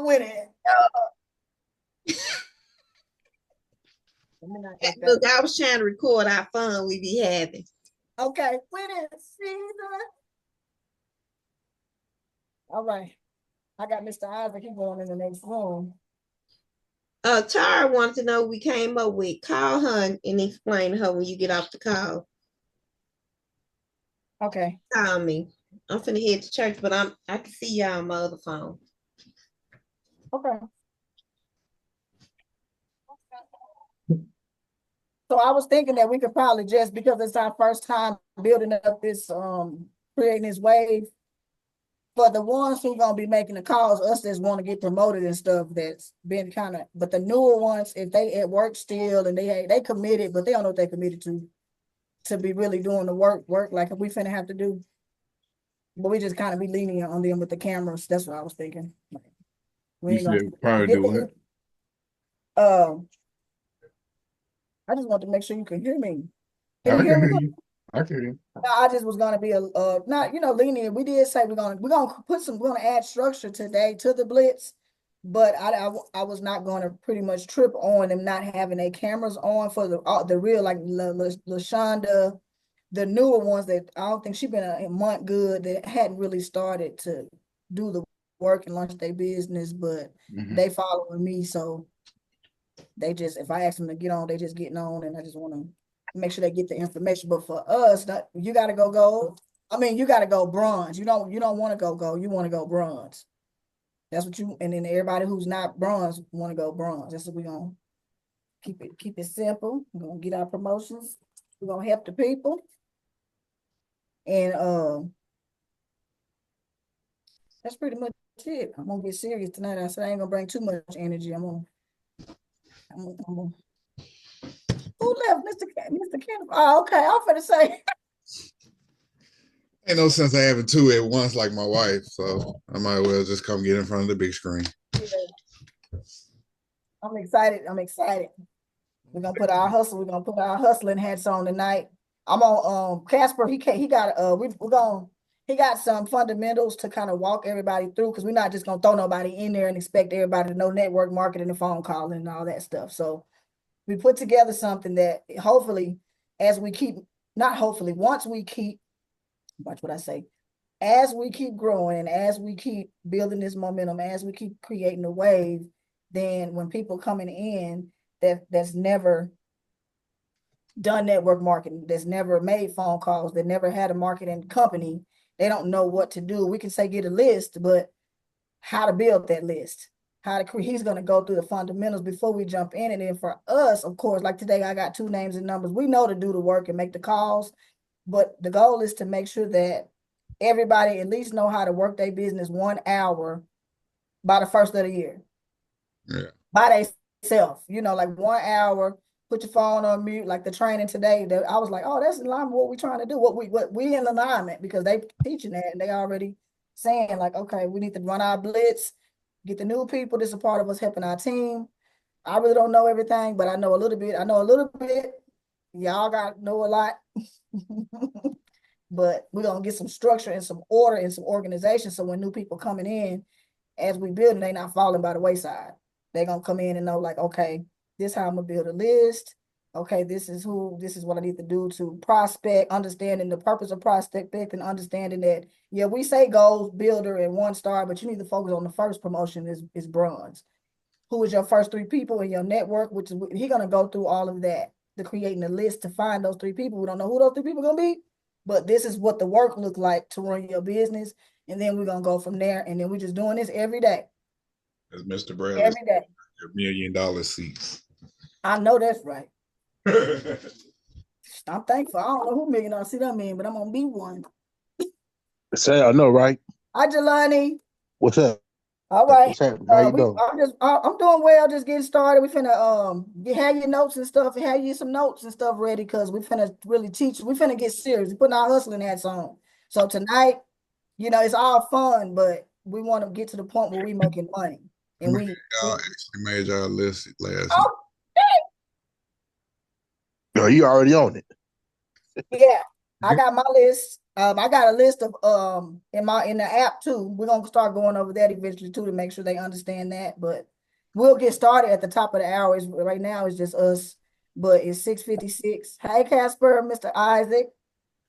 on with it. Look, I was trying to record our fun we be having. Okay, with it, Caesar. All right. I got Mr. Isaac. He's going in the next room. Tara wants to know what we came up with. Call her and explain to her when you get off the call. Okay. Call me. I'm finna head to church, but I can see y'all on my other phone. Okay. So I was thinking that we could probably just, because it's our first time building up this creating this wave, for the ones who gonna be making the calls, us that want to get promoted and stuff, that's been kind of, but the newer ones, if they at work still and they committed, but they don't know what they committed to be really doing the work like we finna have to do. But we just kind of be lenient on them with the cameras. That's what I was thinking. We ain't gonna probably do what? I just want to make sure you can hear me. Can you hear me? I can hear you. I just was gonna be not lenient. We did say we're gonna add structure today to the blitz, but I was not gonna pretty much trip on them not having their cameras on for the real, like LaShonda, the newer ones that I don't think she been a month good, that hadn't really started to do the work and launch their business, but they following me, so they just, if I ask them to get on, they just getting on, and I just want to make sure they get the information. But for us, you got to go gold. I mean, you got to go bronze. You don't want to go gold. You want to go bronze. That's what you, and then everybody who's not bronze want to go bronze. That's what we're going to keep it simple. We're going to get our promotions. We're going to help the people. And that's pretty much it. I'm going to get serious tonight. I said I ain't going to bring too much energy. I'm gonna who left? Mr. Kenneth. Oh, okay. I'm finna say. Ain't no sense of having two at once like my wife, so I might as well just come get in front of the big screen. Yeah. I'm excited. We're gonna put our hustling hats on tonight. I'm on Casper. He got he got some fundamentals to kind of walk everybody through, because we're not just gonna throw nobody in there and expect everybody to know network marketing and phone calling and all that stuff. So we put together something that hopefully, once we keep, watch what I say, as we keep growing and as we keep building this momentum, as we keep creating a wave, then when people coming in that's never done network marketing, that's never made phone calls, that never had a marketing company, they don't know what to do. We can say get a list, but how to build that list, how to create, he's going to go through the fundamentals before we jump in. And then for us, of course, like today, I got 2 names and numbers. We know to do the work and make the calls, but the goal is to make sure that everybody at least know how to work their business 1 hour by the first of the year. Yeah. By themselves, like 1 hour, put your phone on mute, like the training today, that I was like, oh, that's in line with what we're trying to do. What we in alignment, because they teaching that and they already saying like, okay, we need to run our blitz, get the new people. This is a part of us helping our team. I really don't know everything, but I know a little bit. Y'all got to know a lot. But we're going to get some structure and some order and some organization, so when new people coming in, as we build, they not falling by the wayside. They're going to come in and know like, okay, this is how I'm going to build a list. Okay, this is what I need to do to prospect, understanding the purpose of prospecting and understanding that, yeah, we say goals, builder, and 1 star, but you need to focus on the first promotion is bronze. Who is your first 3 people in your network, which is, he's going to go through all of that, to creating a list to find those 3 people. We don't know who those 3 people are going to be, but this is what the work look like to run your business. And then we're going to go from there. And then we're just doing this every day. As Mr. Bradley, every day. $1 million seats. I know that's right. I'm thankful. I don't know who $1 million seat I'm in, but I'm gonna be one. Say, I know, right? Hi, Jelani. What's up? All right. What's happening? How you doing? I'm doing well. Just getting started. We finna have your notes and stuff, and have you some notes and stuff ready, because we finna really teach. We finna get serious. We're putting our hustling hats on. So tonight, it's all fun, but we want to get to the point where we making money. And y'all actually made y'all list last night. No, you already on it. Yeah, I got my list. I got a list of in the app too. We're gonna start going over that eventually too to make sure they understand that. But we'll get started at the top of the hour. Right now it's just us, but it's 6:56. Hey Casper, Mr. Isaac.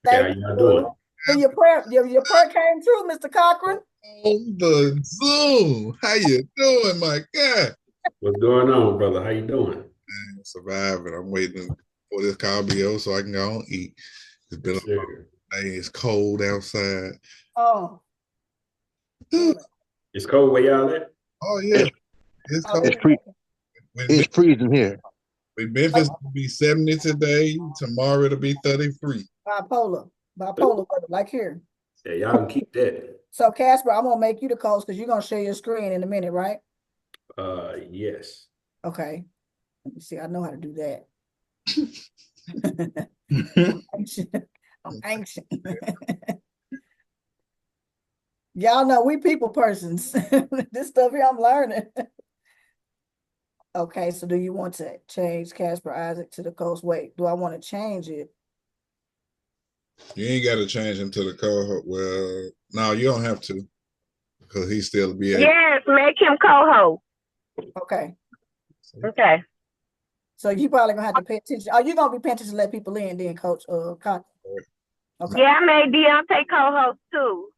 Okay, how Thank y'all doing? you for your prayer. Your prayer came true, Mr. Cochran. On the Zoom. How you doing, my guy? What's going on, brother? How you doing? I'm surviving. I'm waiting for this call be over so I can go and eat. It's been a Yes, sir. long day. It's cold outside. Oh, Oh It's cold where y'all at? yeah, it's oh, cold. It's free. With It's freezing here. Memphis will be 70 today. Tomorrow it'll be 33. bipolar weather, like here. Yeah, y'all can keep that. So Casper, I'm gonna make you the host because you're gonna share your screen in a minute, right? Yes. Okay. Let me see. I know how to do that. I'm anxious. Y'all know we people persons. This stuff here I'm learning. Okay, so do you want to change Casper Isaac to the coast? Wait, do I want to change it? You ain't got to change him to the co-host. Well, no, you don't have to because he still be able. Yes, make him co-host. Okay. Okay. So you probably gonna have to pay attention. Are you gonna be paying attention to let people in then, Coach Cochran? Okay. Yeah, I made Deontay co-host too.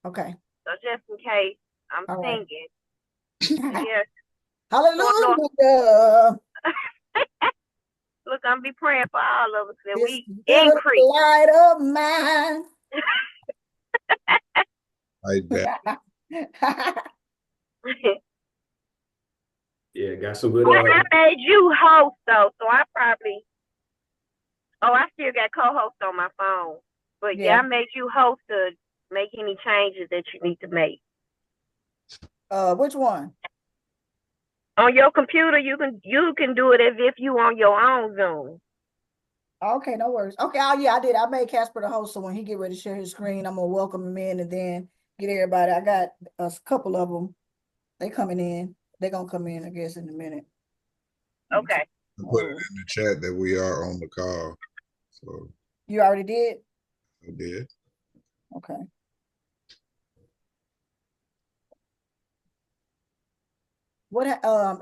Okay. So just in case I'm All right. singing. Yes. Hallelujah. Look, I'm be praying for all of us that This we little increase. light of mine. Like that. Yeah, got some good. I made you host though, so I still got co-host on my phone. But yeah, I made you host to make any changes that you need to make. Which one? On your computer, you can do it as if you on your own Zoom. Okay, no worries. Okay, yeah, I did. I made Casper the host, so when he get ready to share his screen, I'm gonna welcome him in and then get everybody. I got a couple of them. They coming in. They gonna come in, I guess, in a minute. Okay. Put it in the chat that we are on the call. So you already did? I did. Okay. What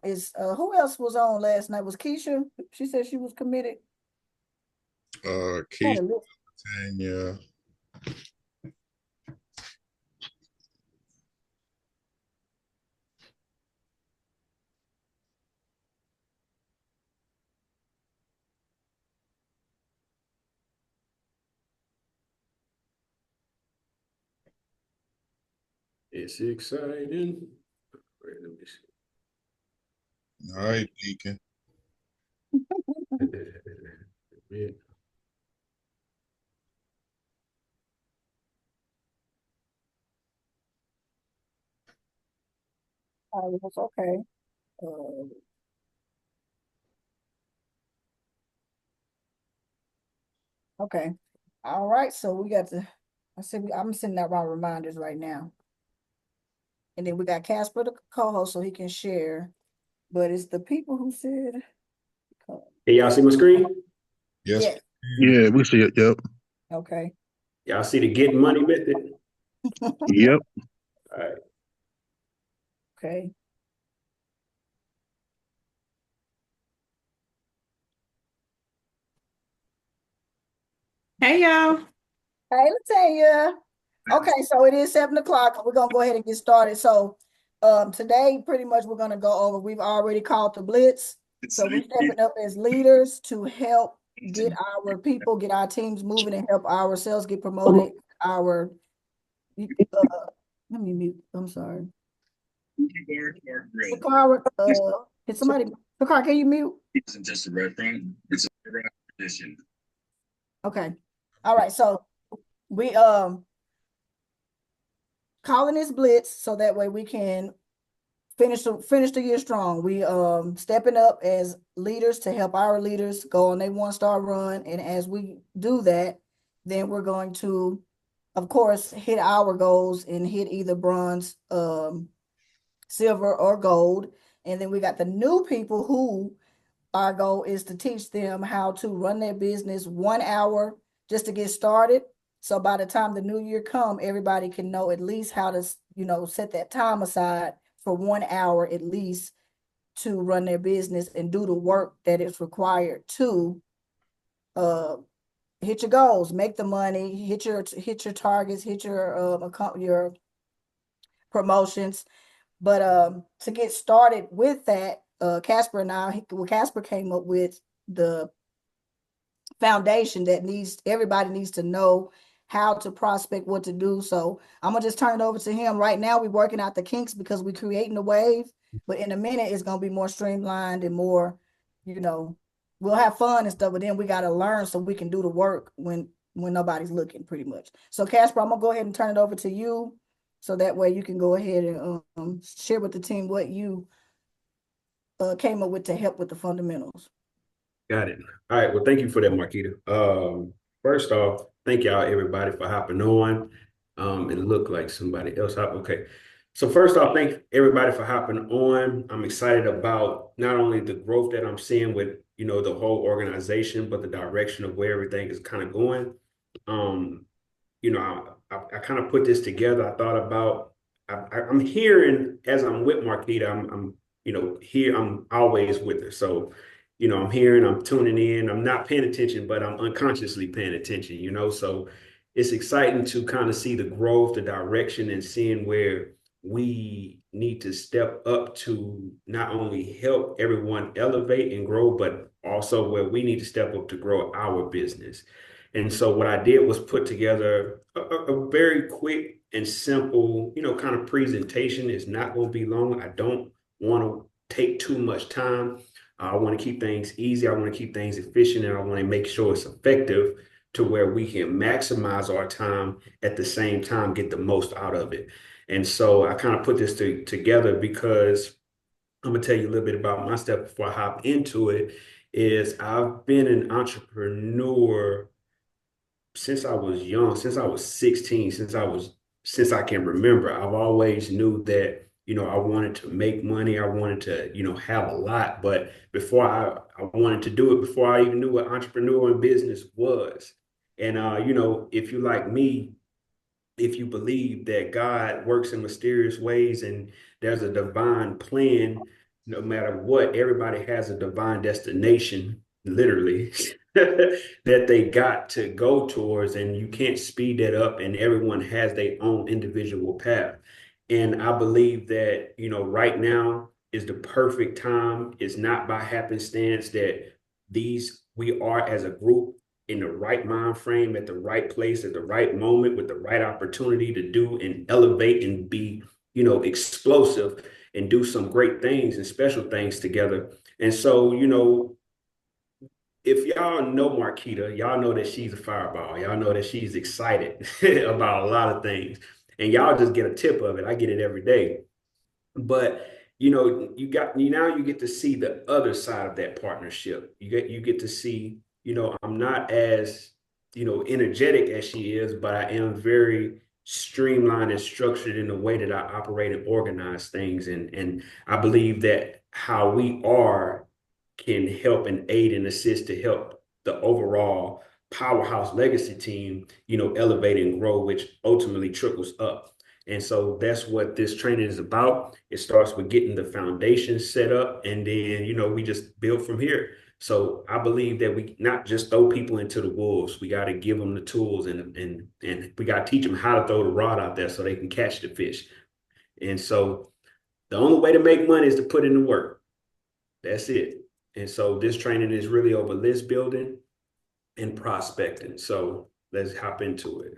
is who else was on last night? Was Keisha? She said she was committed. Keith, Tanya. It's exciting. Wait, let me All right, Deacon. see. Oh, it's okay. Okay. All right. So we got I'm sending out my reminders right now. And then we got Casper, the co-host, so he can share. But it's the people who said. Hey, y'all see my screen? Yes. Yeah, we see it. Yep. Okay. Y'all see the getting money method? Yep. All right. Okay. Hey, y'all. Hey, Latanya. Okay, so it is 7:00. We're gonna go ahead and get started. So today pretty much we're gonna go over. We've already called the blitz. So we're stepping up as leaders to help get our people, get our teams moving and help ourselves get promoted. Let me mute. I'm sorry. Sakara, can somebody Sakara, can you mute? It isn't just a restaurant, it's a tradition. Okay. All right, so we calling this blitz so that way we can finish the year strong. We stepping up as leaders to help our leaders go on a 1-star run. And as we do that, then we're going to, of course, hit our goals and hit either bronze, silver, or gold. And then we got the new people who our goal is to teach them how to run their business 1 hour just to get started So by the time the new year come, everybody can know at least how to, set that time aside for 1 hour at least to run their business and do the work that is required to uh hit your goals, make the money, hit your targets, hit your promotions. But to get started with that, Casper and Casper came up with the foundation that everybody needs to know how to prospect, what to do. So I'm gonna just turn it over to him. Right now, we're working out the kinks because we're creating the wave, but in a minute, it's gonna be more streamlined and more, we'll have fun and stuff, but then we gotta learn so we can do the work when nobody's looking, pretty much. So Casper, I'm gonna go ahead and turn it over to you, so that way you can go ahead and share with the team what you came up with to help with the fundamentals. Got it. All right. Well, thank you for that, Marquita. First off, thank y'all everybody for hopping on. It looked like somebody else hopped. Okay. So first off, thank everybody for hopping on. I'm excited about not only the growth that I'm seeing with, the whole organization, but the direction of where everything is kind of going. I kind of put this together. I thought about, I'm hearing as I'm with Marquita, I'm here, I'm always with her. So, I'm hearing, I'm tuning in, I'm not paying attention, but I'm unconsciously paying attention, so it's exciting to kind of see the growth, the direction, and seeing where we need to step up to not only help everyone elevate and grow, but also where we need to step up to grow our business. And so what I did was put together a very quick and simple, kind of presentation. It's not going to be long. I don't want to take too much time. I want to keep things easy. I want to keep things efficient, and I want to make sure it's effective to where we can maximize our time at the same time, get the most out of it. And so I kind of put this together because I'm going to tell you a little bit about my step before I hop into it. Is I've been an entrepreneur since I was young, since I was 16, since I can remember. I've always knew that, I wanted to make money. I wanted to, have a lot. But before I wanted to do it before I even knew what entrepreneur and business was. And if you like me, if you believe that God works in mysterious ways and there's a divine plan, no matter what, everybody has a divine destination, literally, that they got to go towards, and you can't speed that up, and everyone has their own individual path. And I believe that, right now is the perfect time. It's not by happenstance that we are as a group in the right mind frame, at the right place, at the right moment, with the right opportunity to do and elevate and be, explosive and do some great things and special things together. And so, if y'all know Marquita, y'all know that she's a fireball. Y'all know that she's excited about a lot of things. And y'all just get a tip of it. I get it every day. But you get to see the other side of that partnership. You get to see, I'm not as, energetic as she is, but I am very streamlined and structured in the way that I operate and organize things. And I believe that how we are can help and aid and assist to help the overall powerhouse legacy team, elevate and grow, which ultimately trickles up. And so that's what this training is about. It starts with getting the foundation set up, and then, we just build from here. So I believe that we not just throw people into the wolves. We got to give them the tools, and we got to teach them how to throw the rod out there so they can catch the fish. And so the only way to make money is to put in the work. That's it. And so this training is really over list building and prospecting. So let's hop into it.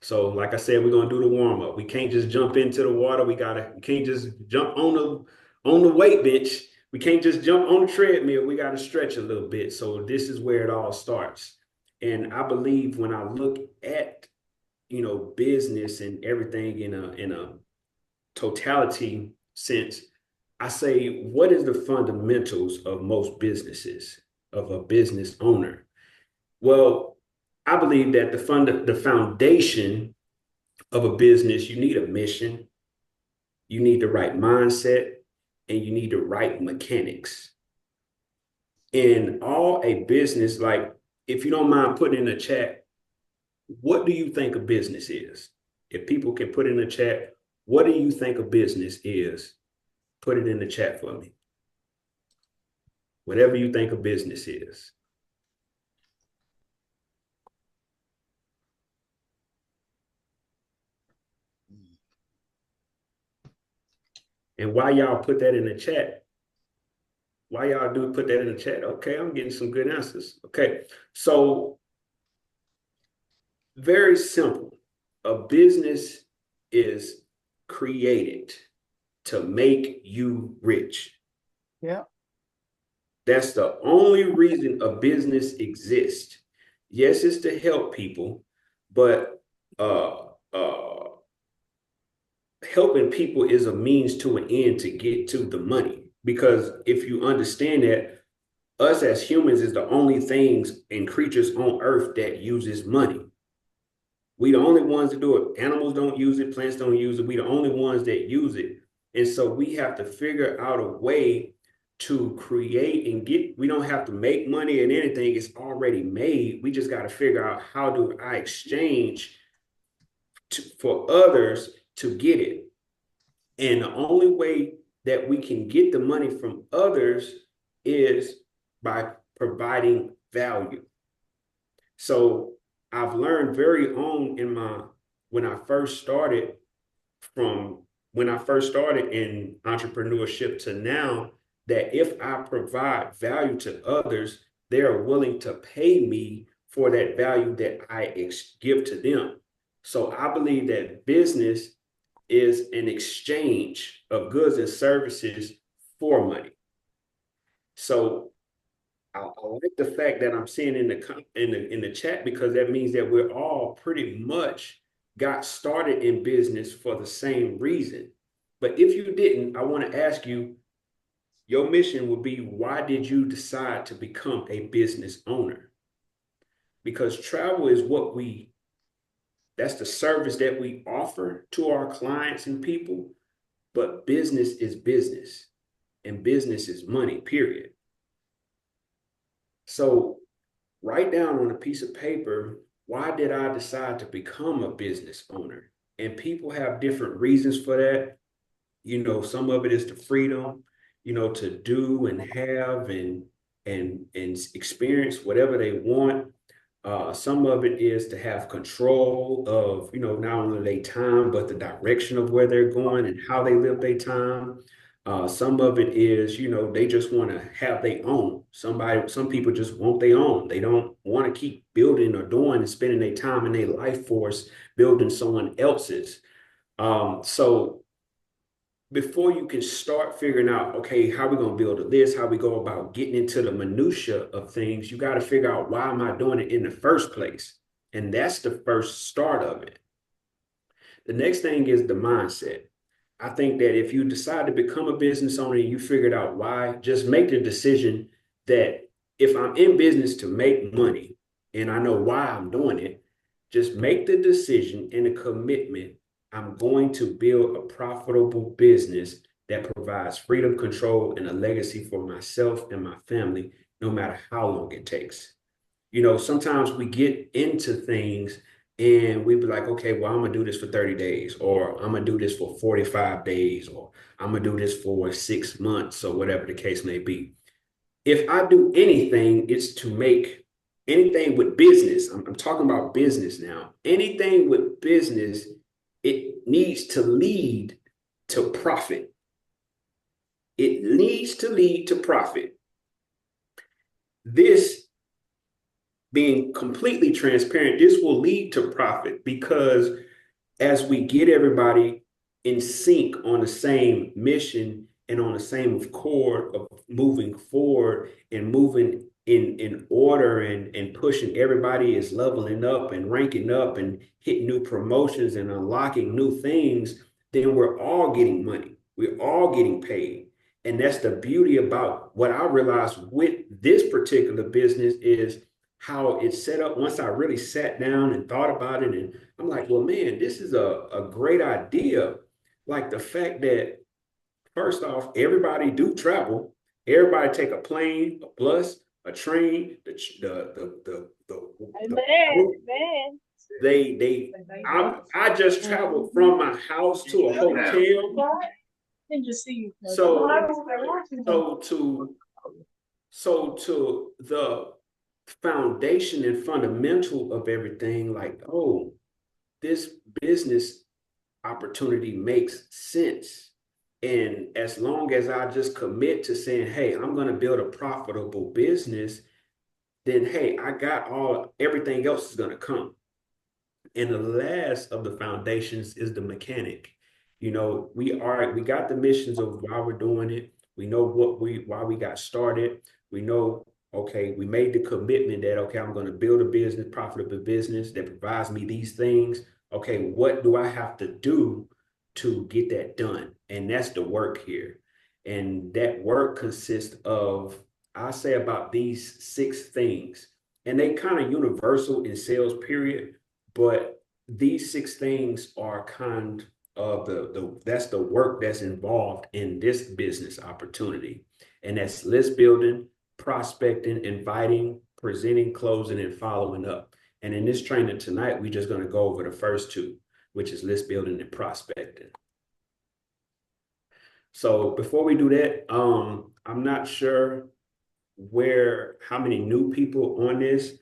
So, like I said, we're gonna do the warm up. We can't just jump into the water. We can't just jump on the weight bench. We can't just jump on the treadmill. We gotta stretch a little bit. So this is where it all starts. And I believe when I look at business and everything in a totality sense, I say, what is the fundamentals of most businesses, of a business owner? Well, I believe that the foundation of a business, you need a mission, you need the right mindset, and you need the right mechanics. In all a business, like, if you don't mind putting in the chat, what do you think a business is? If people can put in the chat, what do you think a business is? Put it in the chat for me. Whatever you think a business is. And why y'all put that in the chat? Why y'all do put that in the chat? Okay, I'm getting some good answers. Okay, so very simple. A business is created to make you rich. Yeah. That's the only reason a business exists. Yes, it's to help people, but helping people is a means to an end to get to the money. Because if you understand that, us as humans is the only things and creatures on earth that uses money. We the only ones that do it. Animals don't use it, plants don't use it. We the only ones that use it. And so we have to figure out a way to create and get, we don't have to make money and anything, it's already made. We just got to figure out how do I exchange for others to get it. And the only way that we can get the money from others is by providing value. So I've learned very on in when I first started in entrepreneurship to now, that if I provide value to others, they are willing to pay me for that value that I give to them. So I believe that business is an exchange of goods and services for money. So I like the fact that I'm seeing in the chat, because that means that we're all pretty much got started in business for the same reason. But if you didn't, I want to ask you, your mission would be, why did you decide to become a business owner? Because travel is that's the service that we offer to our clients and people, but business is business, and business is money, period. So write down on a piece of paper, why did I decide to become a business owner? And people have different reasons for that. You know, some of it is the freedom, you know, to do and have and experience whatever they want. Some of it is to have control of, you know, not only their time, but the direction of where they're going and how they live their time. Some of it is, you know, they just want to have their own. Some people just want their own. They don't want to keep building or doing and spending their time and their life force building someone else's. So before you can start figuring out, okay, how we going to build a list, how we go about getting into the minutia of things, you got to figure out, why am I doing it in the first place? And that's the first start of it. The next thing is the mindset. I think that if you decide to become a business owner and you figured out why, just make the decision that if I'm in business to make money and I know why I'm doing it, just make the decision and a commitment. I'm going to build a profitable business that provides freedom, control, and a legacy for myself and my family, no matter how long it takes. You know, sometimes we get into things and we be like, okay, well, I'm gonna do this for 30 days, or I'm gonna do this for 45 days, or I'm gonna do this for 6 months, or whatever the case may be. If I do anything, it's to make anything with business. I'm talking about business now. Anything with business, it needs to lead to profit. It needs to lead to profit. This, being completely transparent, this will lead to profit, because as we get everybody in sync on the same mission and on the same accord of moving forward and moving in order and pushing, everybody is leveling up and ranking up and hitting new promotions and unlocking new things, then we're all getting money. We're all getting paid. And that's the beauty about what I realized with this particular business, is how it's set up. Once I really sat down and thought about it, and I'm like, well, man, this is a great idea. Like the fact that, first off, everybody do travel. Everybody take a plane, a bus, a train, the man. I just traveled from my house to a hotel. So to the foundation and fundamental of everything, like, oh, this business opportunity makes sense. And as long as I just commit to saying, hey, I'm going to build a profitable business, then hey, I got everything else is going to come. And the last of the foundations is the mechanic. You know, we got the missions of why we're doing it. We know why we got started. We know, okay, we made the commitment that, okay, I'm going to build a business, profitable business that provides me these things. Okay, what do I have to do to get that done? And that's the work here. And that work consists of, I say, about these 6 things. And they kind of universal in sales, period. But these 6 things are kind of that's the work that's involved in this business opportunity. And that's list building, prospecting, inviting, presenting, closing, and following up. And in this training tonight, we're just going to go over the first 2, which is list building and prospecting. So before we do that, I'm not sure how many new people on this.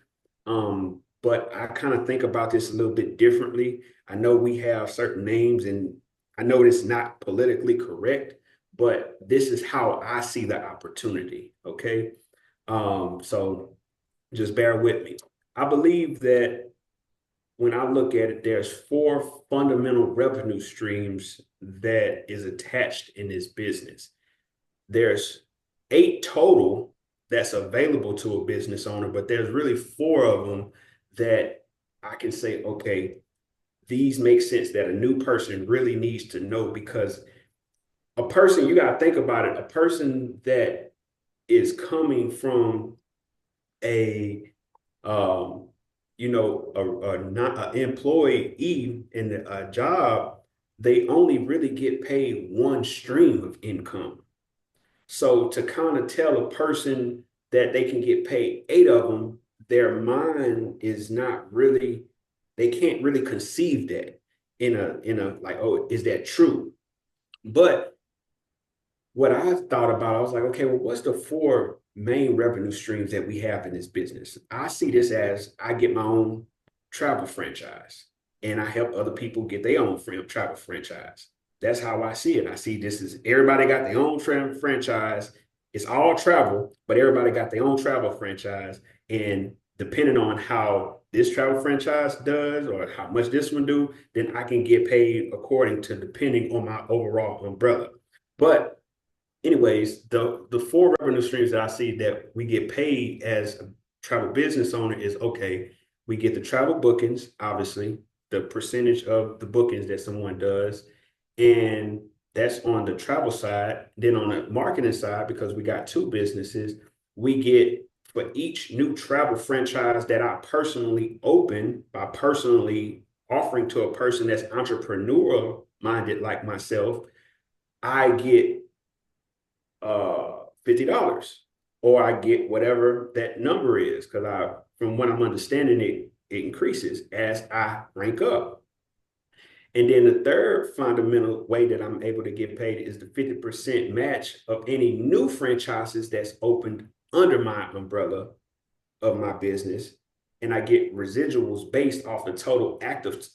But I kind of think about this a little bit differently. I know we have certain names, and I know it's not politically correct, but this is how I see the opportunity. Okay. So just bear with me. I believe that when I look at it, there's 4 fundamental revenue streams that is attached in this business. There's 8 total that's available to a business owner, but there's really 4 of them that I can say, okay, these make sense that a new person really needs to know, because a person, you got to think about it, a person that is coming from a not an employee in a job, they only really get paid one stream of income. So to kind of tell a person that they can get paid 8 of them, their mind is not really, they can't really conceive that in a like, oh, is that true? But what I thought about, I was like, okay, well, what's the 4 main revenue streams that we have in this business? I see this as I get my own travel franchise and I help other people get their own travel franchise. That's how I see it. I see this as everybody got their own franchise. It's all travel, but everybody got their own travel franchise. And depending on how this travel franchise does or how much this one do, then I can get paid according to depending on my overall umbrella. But anyways, the 4 revenue streams that I see that we get paid as a travel business owner is, okay, we get the travel bookings, obviously, the percentage of the bookings that someone does. And that's on the travel side. Then on the marketing side, because we got 2 businesses, we get for each new travel franchise that I personally open by personally offering to a person that's entrepreneurial minded like myself, I get $50, or I get whatever that number is, because from what I'm understanding, it increases as I rank up. And then the third fundamental way that I'm able to get paid is the 50% match of any new franchises that's opened under my umbrella of my business. And I get residuals based off the total active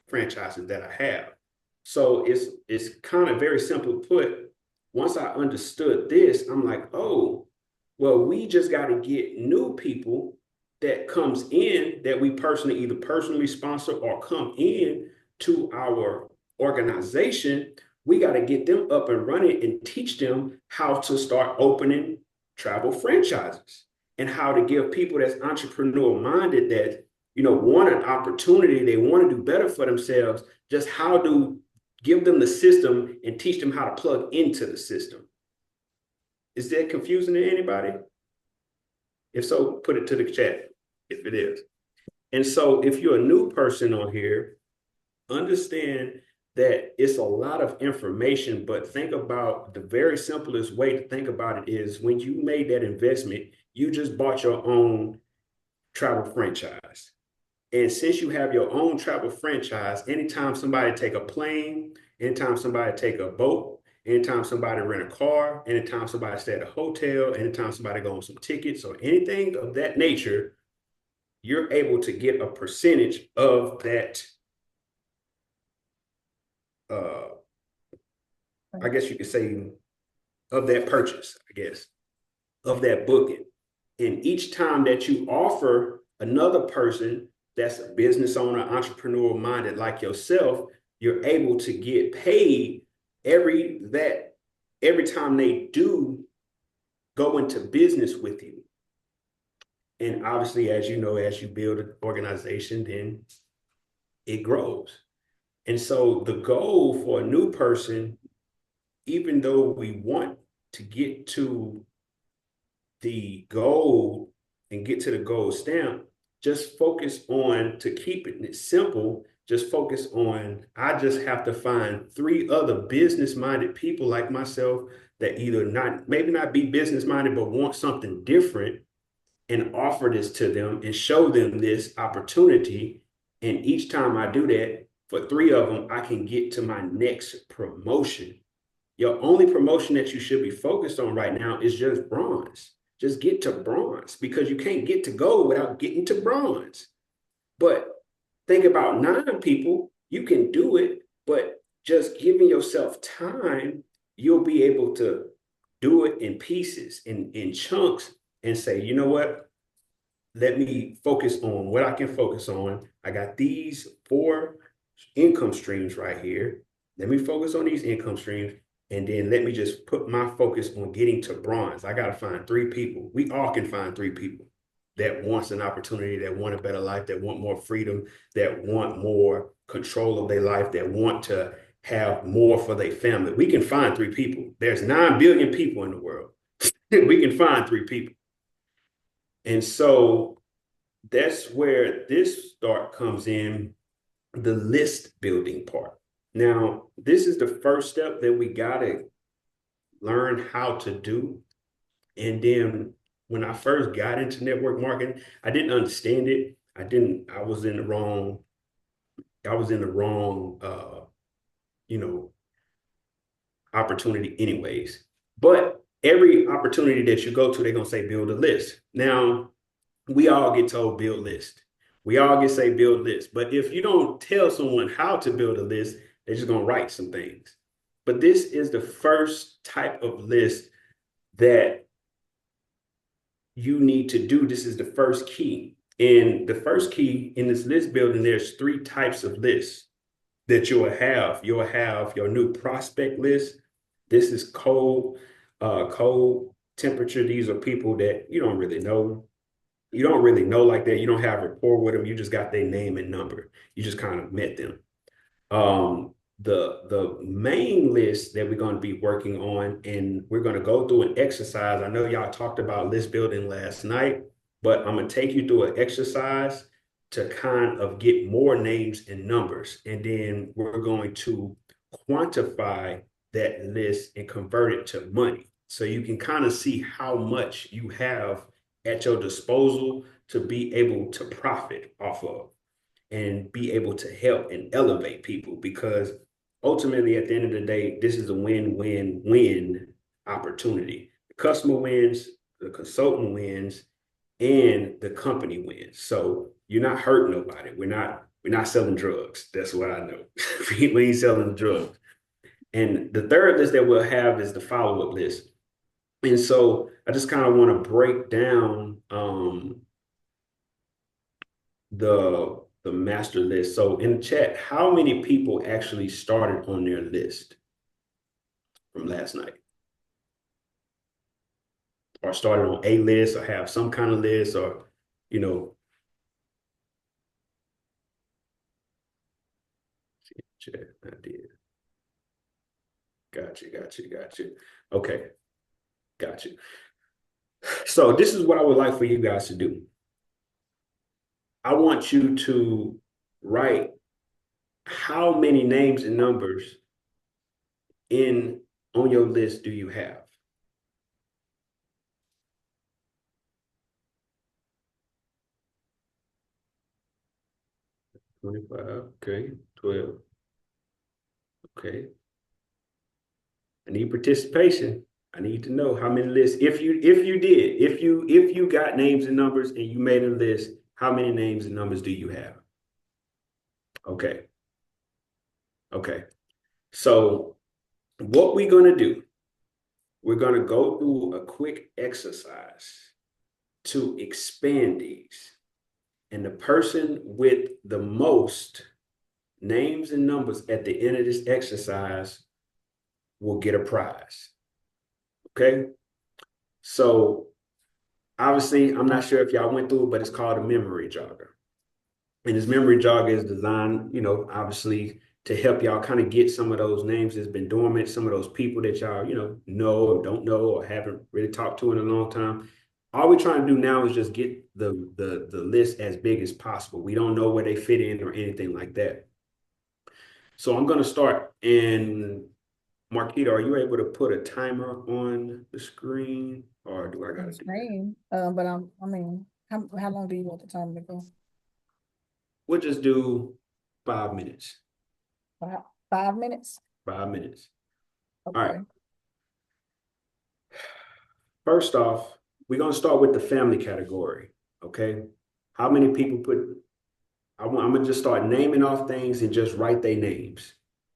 franchises that I have. So it's kind of very simple put. Once I understood this, I'm like, oh, well, we just got to get new people that comes in that we either personally sponsor or come in to our organization. We got to get them up and running and teach them how to start opening travel franchises and how to give people that's entrepreneurial minded, that, want an opportunity, they want to do better for themselves, just how to give them the system and teach them how to plug into the system. Is that confusing to anybody? If so, put it to the chat if it is. And so if you're a new person on here, understand that it's a lot of information, but think about the very simplest way to think about it is when you made that investment, you just bought your own travel franchise. And since you have your own travel franchise, anytime somebody take a plane, anytime somebody take a boat, anytime somebody rent a car, anytime somebody stay at a hotel, anytime somebody go on some tickets or anything of that nature, you're able to get a percentage of that. I guess you could say of that purchase, I guess, of that booking. And each time that you offer another person that's a business owner, entrepreneur minded like yourself, you're able to get paid every time they do go into business with you. And obviously, as you know, as you build an organization, then it grows. And so the goal for a new person, even though we want to get to the goal and get to the goal stamp, just focus on, to keep it simple, just focus on, I just have to find 3 other business-minded people like myself that either maybe not be business-minded, but want something different, and offer this to them and show them this opportunity. And each time I do that, for 3 of them, I can get to my next promotion. Your only promotion that you should be focused on right now is just bronze. Just get to bronze, because you can't get to gold without getting to bronze. But think about 9 people, you can do it, but just giving yourself time, you'll be able to do it in pieces, in chunks, and say, you know what? Let me focus on what I can focus on. I got these 4 income streams right here. Let me focus on these income streams. And then let me just put my focus on getting to bronze. I got to find 3 people. We all can find 3 people that wants an opportunity, that want a better life, that want more freedom, that want more control of their life, that want to have more for their family. We can find 3 people. There's 9 billion people in the world. We can find 3 people. And so that's where this start comes in, the list building part. Now, this is the first step that we got to learn how to do. And then when I first got into network marketing, I didn't understand it. I was in the wrong, opportunity anyways. But every opportunity that you go to, they're going to say, build a list. Now, we all get told build list. We all get say build list. But if you don't tell someone how to build a list, they're just going to write some things. But this is the first type of list that you need to do. This is the first key. And the first key in this list building, there's 3 types of lists that you'll have. You'll have your new prospect list. This is cold temperature. These are people that you don't really know. You don't really know like that. You don't have rapport with them. You just got their name and number. You just kind of met them. The main list that we're going to be working on, and we're going to go through an exercise. I know y'all talked about list building last night, but I'm going to take you through an exercise to kind of get more names and numbers. And then we're going to quantify that list and convert it to money. So you can kind of see how much you have at your disposal to be able to profit off of and be able to help and elevate people, because ultimately at the end of the day, this is a win-win-win opportunity. The customer wins, the consultant wins, and the company wins. So you're not hurting nobody. We're not selling drugs. That's what I know. We ain't selling drugs. And the third list that we'll have is the follow-up list. And so I just kind of want to break down the master list. So in the chat, how many people actually started on their list from last night? Or started on a list, or have some kind of list, or, chat, I did. Got you. Okay, got you. So this is what I would like for you guys to do. I want you to write how many names and numbers on your list do you have? 25. Okay. 12. Okay. I need participation. I need to know how many lists. If you got names and numbers and you made a list, how many names and numbers do you have? Okay. Okay. So what we're gonna do, we're gonna go through a quick exercise to expand these. And the person with the most names and numbers at the end of this exercise will get a prize. Okay. So obviously, I'm not sure if y'all went through it, but it's called a memory jogger. And this memory jogger is designed, obviously to help y'all kind of get some of those names that's been dormant, some of those people that y'all, know or don't know or haven't really talked to in a long time. All we're trying to do now is just get the list as big as possible. We don't know where they fit in or anything like that. So I'm going to start. And Marquita, are you able to put a timer on the screen, or do I got to do that? Screen, but I mean, how long do you want the time to go? We'll just do 5 minutes. 5 minutes? 5 minutes. Okay. All right. First off, we're going to start with the family category. Okay. How many people I'm going to just start naming off things and just write their names.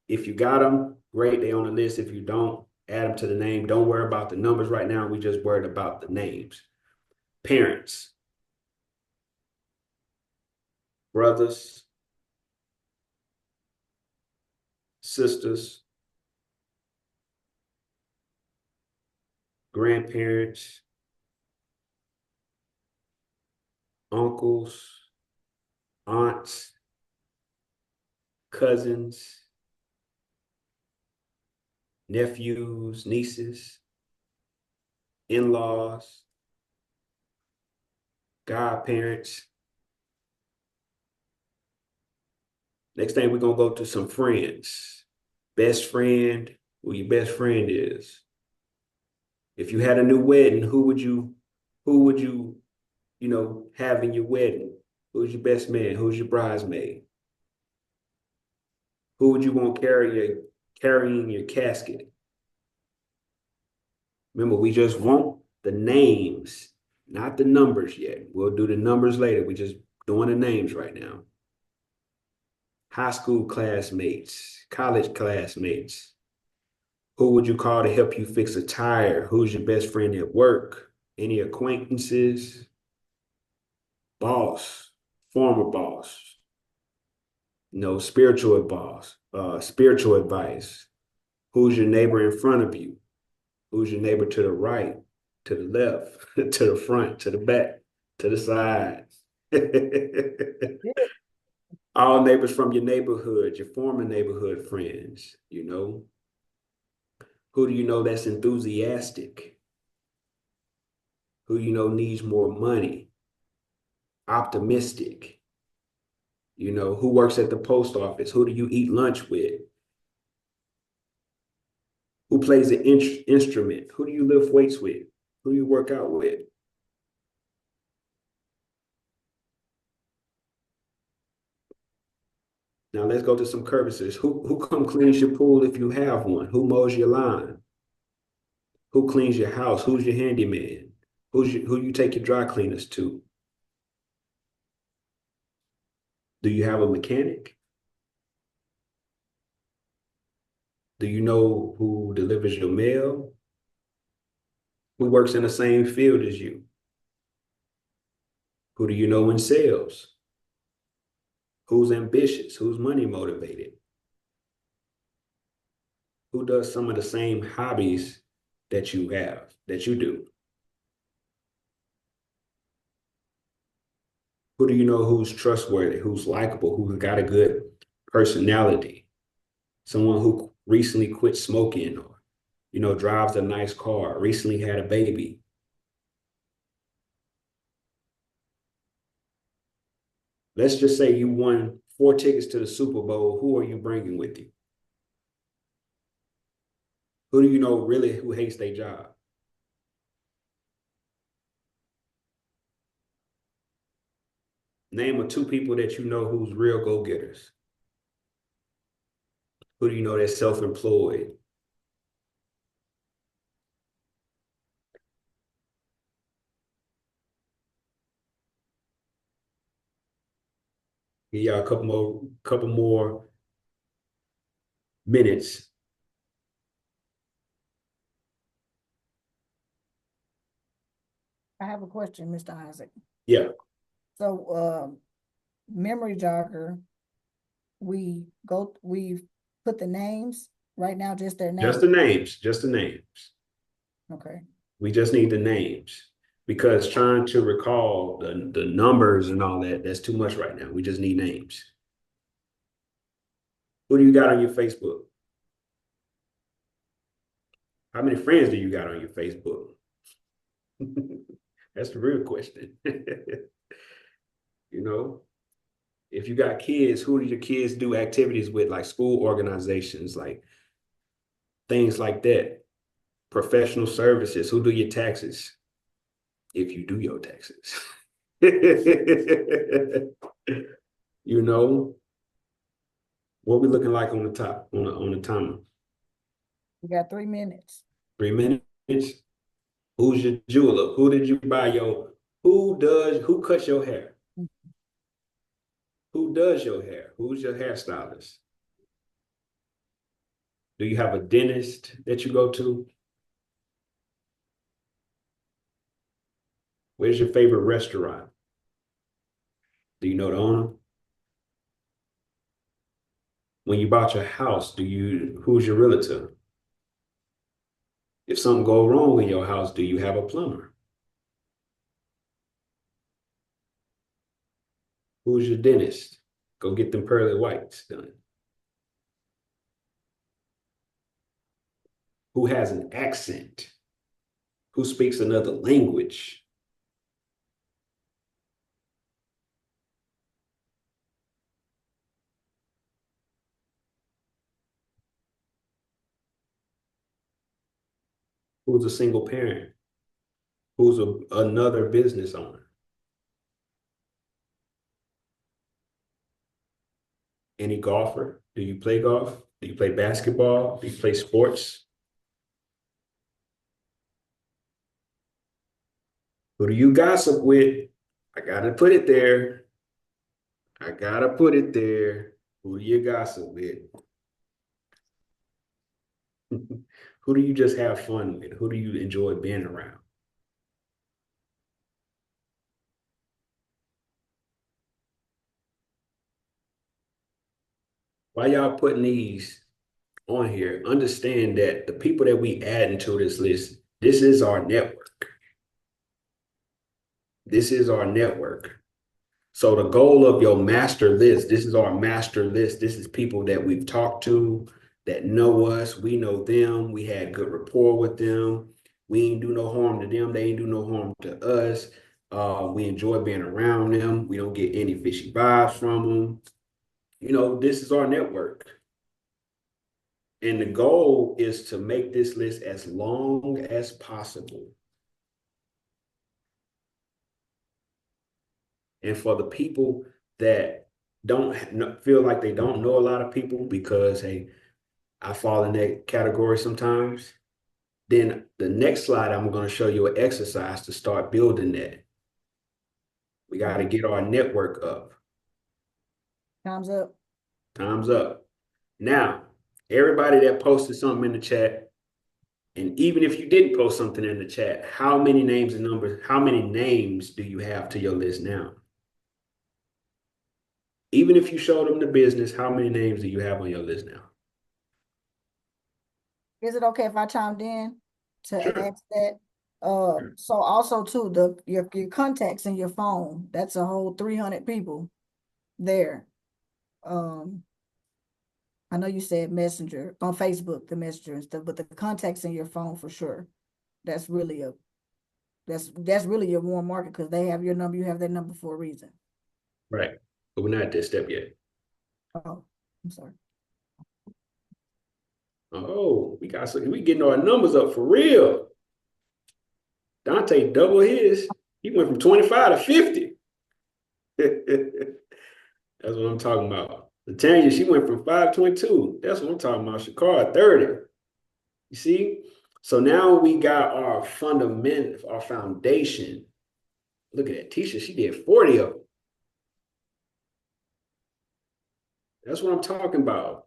If you got them, great. They on the list. If you don't, add them to the name. Don't worry about the numbers right now. We just worried about the names. Parents, brothers, sisters, grandparents, uncles, aunts, cousins, nephews, nieces, in-laws, godparents. Next thing, we're going to go to some friends. Best friend, who your best friend is. If you had a new wedding, who would you, have in your wedding? Who's your best man? Who's your bridesmaid? Who would you want carrying your casket? Remember, we just want the names, not the numbers yet. We'll do the numbers later. We just doing the names right now. High school classmates, college classmates. Who would you call to help you fix a tire? Who's your best friend at work? Any acquaintances? Boss, former boss. Spiritual boss, spiritual advice. Who's your neighbor in front of you? Who's your neighbor to the right, to the left, to the front, to the back, to the side? All neighbors from your neighborhood, your former neighborhood friends, Who do you know that's enthusiastic? Who needs more money? Optimistic? Who works at the post office? Who do you eat lunch with? Who plays an instrument? Who do you lift weights with? Who do you work out with? Now let's go to some curvaces. Who come cleans your pool if you have one? Who mows your lawn? Who cleans your house? Who's your handyman? Who you take your dry cleaners to? Do you have a mechanic? Do you know who delivers your mail? Who works in the same field as you? Who do you know in sales? Who's ambitious? Who's money motivated? Who does some of the same hobbies that you do? Who do you know who's trustworthy, who's likable, who's got a good personality? Someone who recently quit smoking or, drives a nice car, recently had a baby. Let's just say you won 4 tickets to the Super Bowl. Who are you bringing with you? Who do you know really who hates their job? Name of two people that you know who's real go-getters. Who do you know that's self-employed? Give y'all a couple more minutes. I have a question, Mr. Isaac. Yeah. So, memory jogger, we put the names right now, just their names. Just the names. Just the names. Okay. We just need the names because trying to recall the numbers and all that, that's too much right now. We just need names. Who do you got on your Facebook? How many friends do you got on your Facebook? That's the real question. You know, if you got kids, who do your kids do activities with, like school organizations, like things like that? Professional services, who do your taxes? If you do your taxes. You know, what we looking like on the top, on the timer? We got 3 minutes. 3 minutes. Who's your jeweler? Who did you buy who cuts your hair? Who does your hair? Who's your hairstylist? Do you have a dentist that you go to? Where's your favorite restaurant? Do you know the owner? When you bought your house, who's your realtor? If something goes wrong in your house, do you have a plumber? Who's your dentist? Go get them pearly whites done. Who has an accent? Who speaks another language? Who's a single parent? Who's another business owner? Any golfer? Do you play golf? Do you play basketball? Do you play sports? Who do you gossip with? I gotta put it there. I gotta put it there. Who do you gossip with? Who do you just have fun with? Who do you enjoy being around? Why y'all putting these on here? Understand that the people that we add into this list, this is our network. This is our network. So the goal of your master list, this is our master list. This is people that we've talked to, that know us. We know them. We had good rapport with them. We ain't do no harm to them. They ain't do no harm to us. We enjoy being around them. We don't get any fishy vibes from them. You know, this is our network. And the goal is to make this list as long as possible. And for the people that don't feel like they don't know a lot of people because, hey, I fall in that category sometimes, then the next slide, I'm going to show you an exercise to start building that. We got to get our network up. Time's up. Time's up. Now, everybody that posted something in the chat, and even if you didn't post something in the chat, how many names and numbers, how many names do you have to your list now? Even if you showed them the business, how many names do you have on your list now? Is it okay if I chimed in to Sure. ask that? So also too, your contacts in your phone, that's a whole 300 people there. I know you said Messenger on Facebook, the Messenger and stuff, but the contacts in your phone for sure. That's really that's really your warm market because they have your number, you have their number for a reason. Right. But we're not at that step yet. Oh, I'm sorry. Oh, we getting our numbers up for real. Dante double his. He went from 25 to 50. That's what I'm talking about. Latanya, she went from 522. That's what I'm talking about. Shakar 30. You see? So now we got our fundament, our foundation. Look at that. Tisha, she did 40 of them. That's what I'm talking about.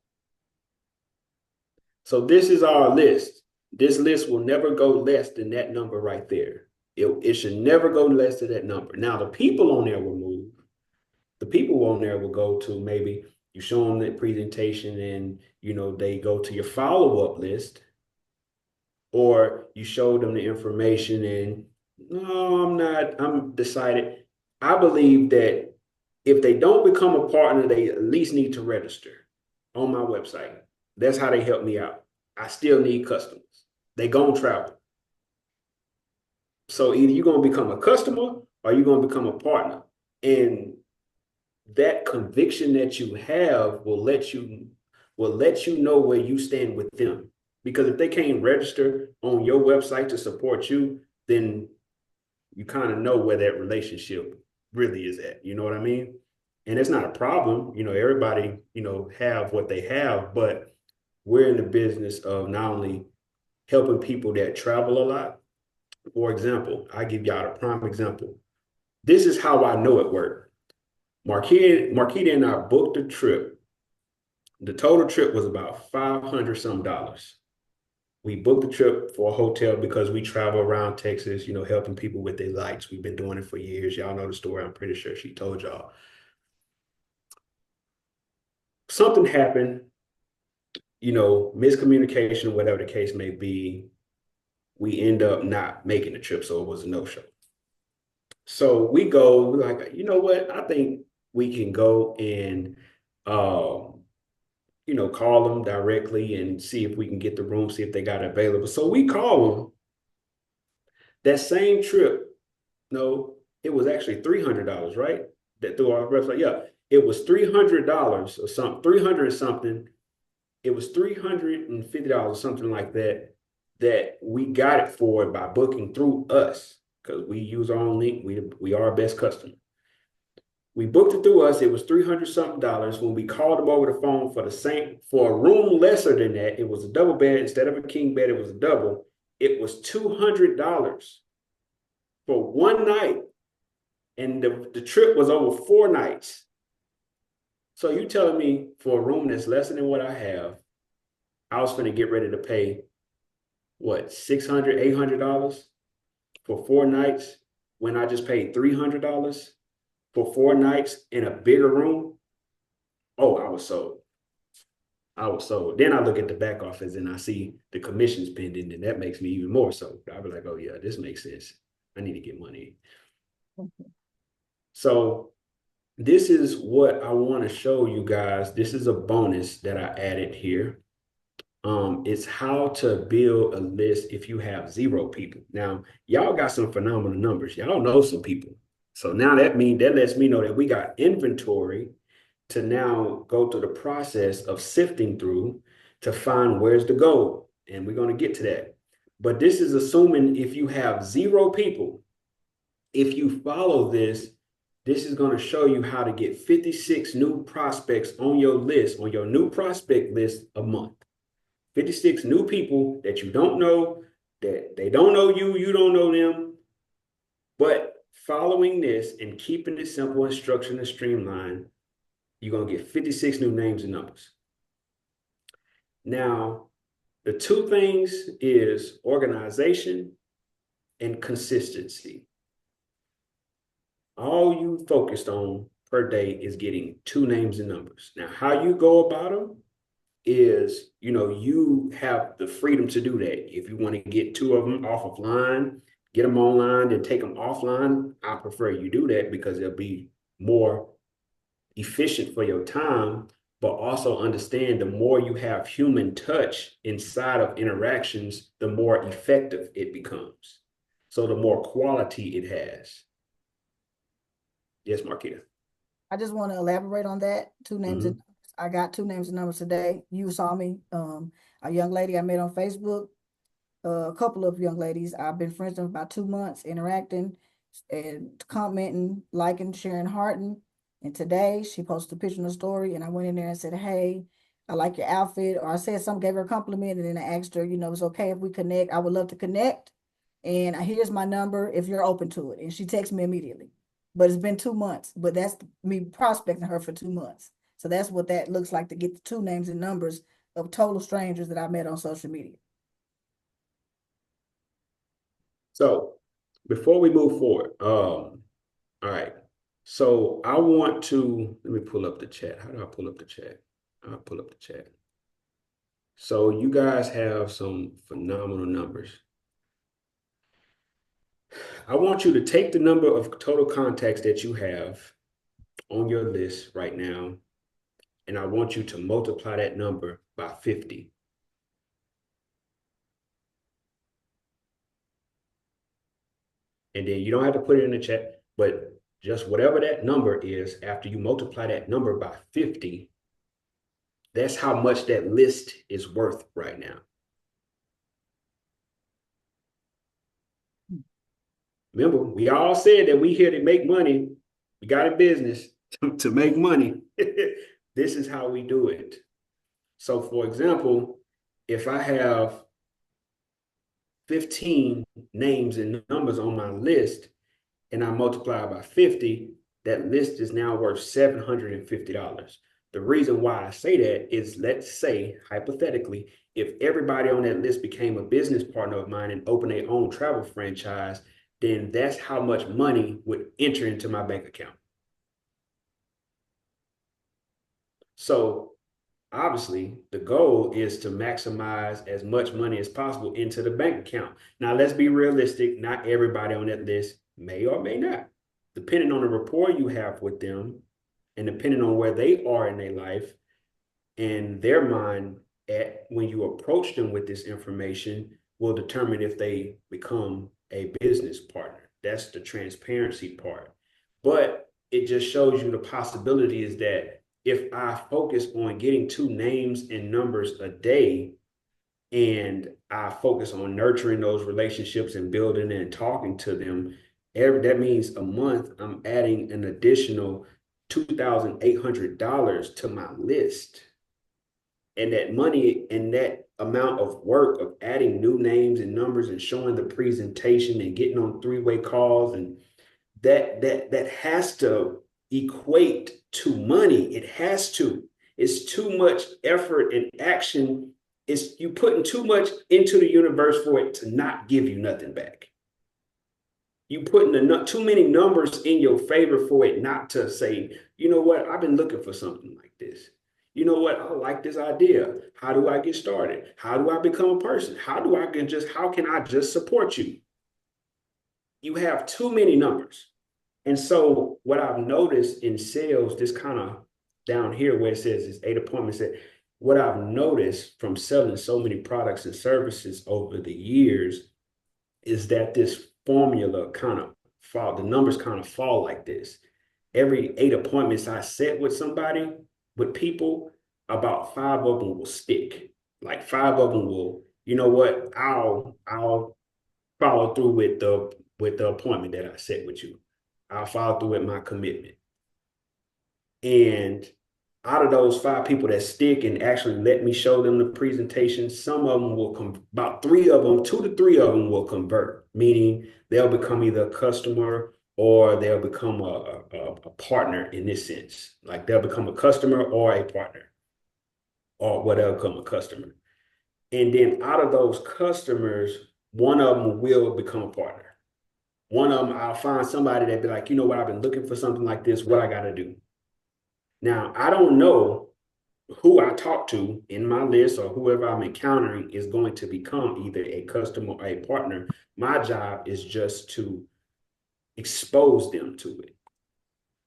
So this is our list. This list will never go less than that number right there. It should never go less than that number. Now, the people on there will move. The people on there will go to maybe you show them that presentation and, they go to your follow-up list, or you show them the information and, no, I'm decided. I believe that if they don't become a partner, they at least need to register on my website. That's how they help me out. I still need customers. They gonna travel. So either you're gonna become a customer or you're gonna become a partner. And that conviction that you have will let you know where you stand with them. Because if they can't register on your website to support you, then you kind of know where that relationship really is at. You know what I mean? And it's not a problem. Everybody, have what they have, but we're in the business of not only helping people that travel a lot. For example, I give y'all a prime example. This is how I know it worked. Marquita and I booked a trip. The total trip was about $500 some dollars. We booked the trip for a hotel because we travel around Texas, helping people with their lights. We've been doing it for years. Y'all know the story. I'm pretty sure she told y'all. Something happened, miscommunication, whatever the case may be. We end up not making the trip, so it was a no-show. So we're like, you know what? I think we can go and, call them directly and see if we can get the room, see if they got it available. So we call them. That same trip, no, it was actually $300, right? That through our website. Yeah, it was $300 or something, 300 or something. It was $350 or something like that, that we got it for by booking through us, because we use our own link. We are our best customer. We booked it through us. It was $300 something. When we called them over the phone for a room lesser than that, it was a double bed. Instead of a king bed, it was a double. It was $200 for one night. And the trip was over 4 nights. So you telling me for a room that's less than what I have, I was going to get ready to pay what, $600, $800 for 4 nights when I just paid $300 for 4 nights in a bigger room? Oh, I was sold. Then I look at the back office and I see the commissions pending, and that makes me even more so. I'll be like, oh yeah, this makes sense. I need to get money. So this is what I want to show you guys. This is a bonus that I added here. It's how to build a list if you have 0 people. Now, y'all got some phenomenal numbers. Y'all know some people. So now that lets me know that we got inventory to now go through the process of sifting through to find where's the gold. And we're going to get to that. But this is assuming if you have 0 people. If you follow this is going to show you how to get 56 new prospects on your list, on your new prospect list a month. 56 new people that you don't know, that they don't know you, you don't know them. But following this and keeping it simple and structured and streamlined, you're going to get 56 new names and numbers. Now, the 2 things is organization and consistency. All you focused on per day is getting 2 names and numbers. Now, how you go about them is, you have the freedom to do that. If you want to get 2 of them off of line, get them online, then take them offline, I prefer you do that because it'll be more efficient for your time, but also understand the more you have human touch inside of interactions, the more effective it becomes. So the more quality it has. Yes, Marquita. I just want to elaborate on that. 2 names and numbers. I got 2 names and numbers today. You saw me. A young lady I met on Facebook, a couple of young ladies. I've been friends with them about 2 months, interacting. and commenting, liking, sharing, hearting. And today she posted a picture in the story, and I went in there and said, "Hey, I like your outfit," or I said something, gave her a compliment, and then I asked her, it's okay if we connect. I would love to connect, and here's my number if you're open to it. And she texted me immediately. But it's been 2 months, but that's me prospecting her for 2 months. So that's what that looks like, to get the 2 names and numbers of total strangers that I met on social media. So before we move forward, all right. So I want to, let me pull up the chat. How do I pull up the chat? I'll pull up the chat. So you guys have some phenomenal numbers. I want you to take the number of total contacts that you have on your list right now, and I want you to multiply that number by 50. And then you don't have to put it in the chat, but just whatever that number is, after you multiply that number by 50, that's how much that list is worth right now. Remember, we all said that we here to make money. We got a business to make money. This is how we do it. So for example, if I have 15 names and numbers on my list and I multiply by 50, that list is now worth $750. The reason why I say that is, let's say, hypothetically, if everybody on that list became a business partner of mine and opened their own travel franchise, then that's how much money would enter into my bank account. So obviously, the goal is to maximize as much money as possible into the bank account. Now, let's be realistic. Not everybody on that list may or may not, depending on the rapport you have with them and depending on where they are in their life and their mind at when you approach them with this information will determine if they become a business partner. That's the transparency part. But it just shows you the possibility is that if I focus on getting 2 names and numbers a day, and I focus on nurturing those relationships and building and talking to them, that means a month I'm adding an additional $2,800 to my list. And that money and that amount of work of adding new names and numbers and showing the presentation and getting on 3-way calls, and that has to equate to money. It has to. It's too much effort and action. It's you putting too much into the universe for it to not give you nothing back. You putting too many numbers in your favor for it not to say, you know what, I've been looking for something like this. You know what, I like this idea. How do I get started? How do I become a person? How can I just support you? You have too many numbers. And so what I've noticed in sales, this kind of down here where it says it's 8 appointments, what I've noticed from selling so many products and services over the years is that this formula the numbers kind of fall like this. Every 8 appointments I set with people, about 5 of them will stick. Like 5 of them will, you know what, I'll follow through with the appointment that I set with you. I'll follow through with my commitment. And out of those 5 people that stick and actually let me show them the presentation, some of them will come, about 3 of them, 2 to 3 of them will convert, meaning they'll become either a customer or they'll become a partner in this sense. Like they'll become a customer or a partner, or they'll become a customer. And then out of those customers, one of them will become a partner. One of them, I'll find somebody that be like, you know what, I've been looking for something like this. What I got to do? Now, I don't know who I talk to in my list or whoever I'm encountering is going to become either a customer or a partner. My job is just to expose them to it.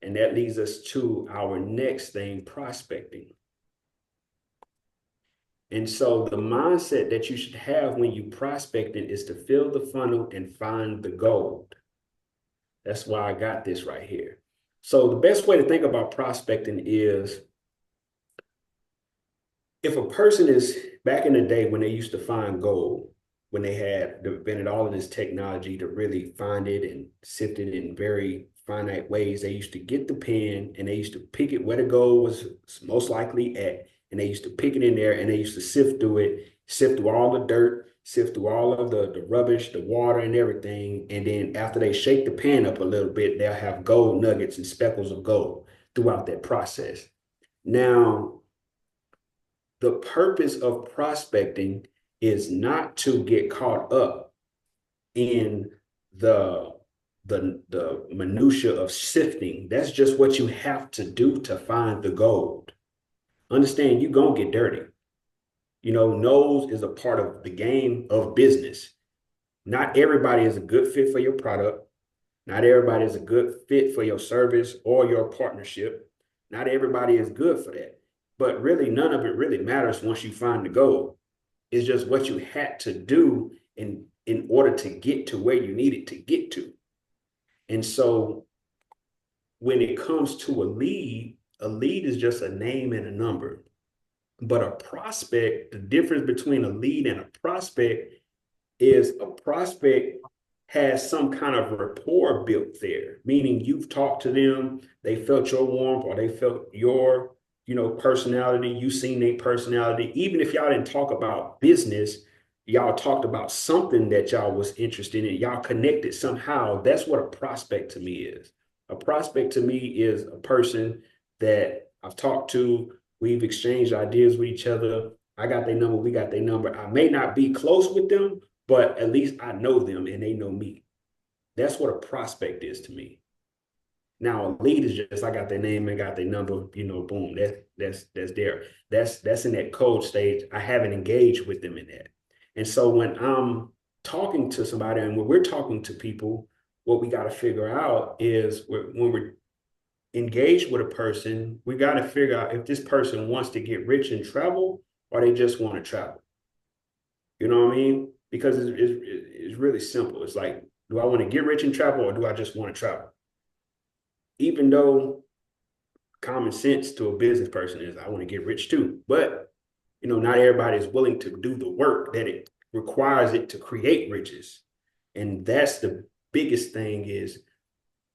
And that leads us to our next thing, prospecting. And so the mindset that you should have when you prospecting is to fill the funnel and find the gold. That's why I got this right here. So the best way to think about prospecting is if a person is back in the day when they used to find gold, when they had invented all of this technology to really find it and sift it in very finite ways. They used to get the pen and they used to pick it where the gold was most likely at. And they used to pick it in there and they used to sift through it, sift through all the dirt, sift through all of the rubbish, the water and everything. And then after they shake the pan up a little bit, they'll have gold nuggets and speckles of gold throughout that process. Now, the purpose of prospecting is not to get caught up in the minutia of sifting. That's just what you have to do to find the gold. Understand, you're gonna get dirty. You know, nose is a part of the game of business. Not everybody is a good fit for your product. Not everybody is a good fit for your service or your partnership. Not everybody is good for that. But really, none of it really matters once you find the goal. It's just what you had to do in order to get to where you needed to get to. And so when it comes to a lead is just a name and a number. But a prospect, the difference between a lead and a prospect is a prospect has some kind of rapport built there, meaning you've talked to them, they felt your warmth or they felt your, personality, you've seen their personality. Even if y'all didn't talk about business, y'all talked about something that y'all was interested in, y'all connected somehow. That's what a prospect to me is. A prospect to me is a person that I've talked to, we've exchanged ideas with each other. I got their number, we got their number. I may not be close with them, but at least I know them and they know me. That's what a prospect is to me. Now a lead is just I got their name and got their number, boom. That's there. That's in that cold stage. I haven't engaged with them in that. And so when I'm talking to somebody and when we're talking to people, what we got to figure out is when we're engaged with a person, we got to figure out if this person wants to get rich and travel or they just want to travel. You know what I mean? Because it's really simple. It's like, do I want to get rich and travel or do I just want to travel? Even though common sense to a business person is I want to get rich too. But, not everybody is willing to do the work that it requires it to create riches. And that's the biggest thing is,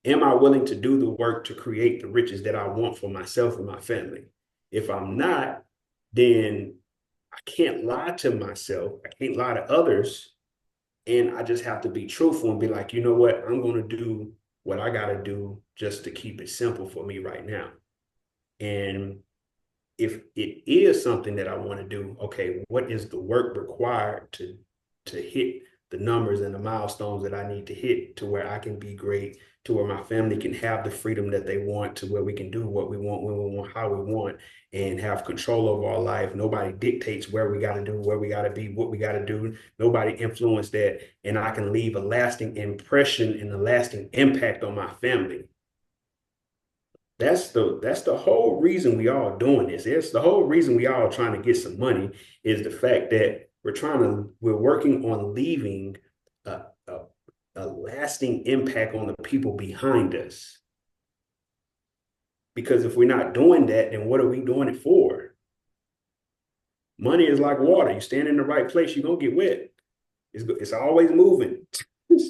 am I willing to do the work to create the riches that I want for myself and my family? If I'm not, then I can't lie to myself. I can't lie to others. And I just have to be truthful and be like, you know what? I'm going to do what I got to do just to keep it simple for me right now. And if it is something that I want to do, okay, what is the work required to hit the numbers and the milestones that I need to hit to where I can be great, to where my family can have the freedom that they want, to where we can do what we want, when we want, how we want, and have control over our life. Nobody dictates where we got to do, where we got to be, what we got to do. Nobody influence that. And I can leave a lasting impression and a lasting impact on my family. That's the whole reason we all doing this. It's the whole reason we all trying to get some money is the fact that we're working on leaving a lasting impact on the people behind us. Because if we're not doing that, then what are we doing it for? Money is like water. You stand in the right place, you're gonna get wet. It's always moving.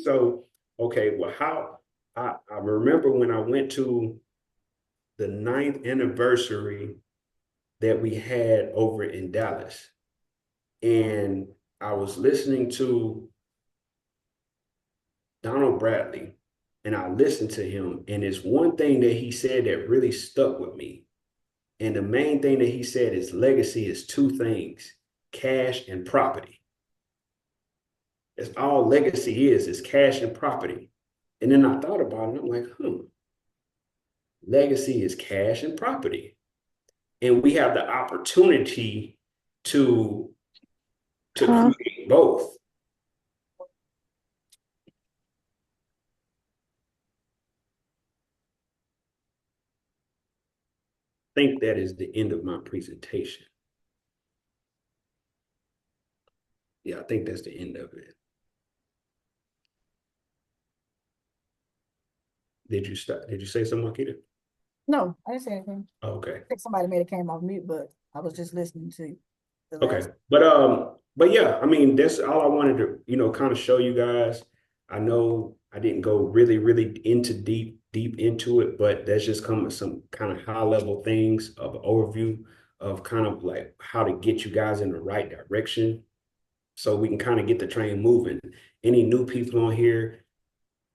So, okay, well, I remember when I went to the 9th anniversary that we had over in Dallas. And I was listening to Donald Bradley and I listened to him. And it's one thing that he said that really stuck with me. And the main thing that he said is legacy is two things, cash and property. That's all legacy is cash and property. And then I thought about it and I'm like, legacy is cash and property. And we have the opportunity to create both. I think that is the end of my presentation. Yeah, I think that's the end of it. Did you stop? Did you say something, Marquita? No, I didn't say anything. Okay. I think somebody may have came off mute, but I was just listening to the Okay. last. But but yeah, I mean, that's all I wanted to, kind of show you guys. I know I didn't go really, really into deep into it, but that's just come with some kind of high level things of an overview of kind of like how to get you guys in the right direction so we can kind of get the train moving. Any new people on here,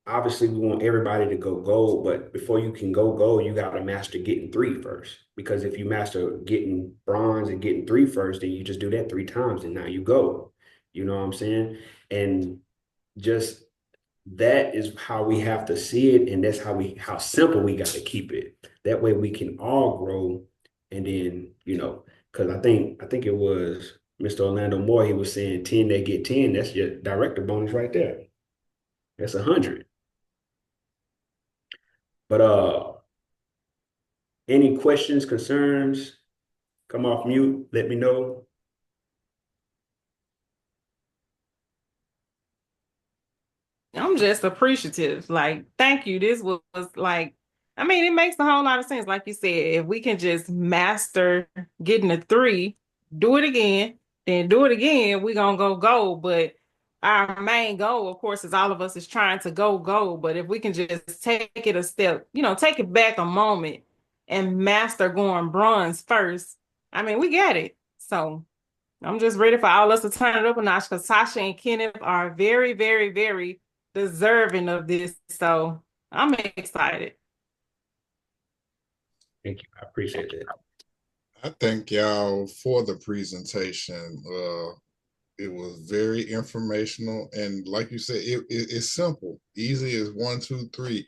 obviously we want everybody to go gold, but before you can go gold, you got to master getting three first. Because if you master getting bronze and getting three first, then you just do that 3 times and now you go. You know what I'm saying? And just that is how we have to see it, and that's how simple we got to keep it. That way we can all grow, and then because I think it was Mr. Orlando Moore. He was saying 10 they get 10. That's your director bonus right there. That's 100. But any questions, concerns? Come off mute. Let me know. I'm just appreciative. Like, thank you. This was like, I mean, it makes a whole lot of sense. Like you said, if we can just master getting a 3, do it again, then do it again, we're gonna go gold. But our main goal, of course, is all of us is trying to go gold. But if we can just take it a step, take it back a moment and master going bronze first, I mean, we got it. So I'm just ready for all us to turn it up a notch because Sasha and Kenneth are very, very, very deserving of this. So I'm excited. Thank you. I appreciate that. I thank y'all for the presentation. It was very informational, and like you said, it's simple, easy as 1, 2, 3.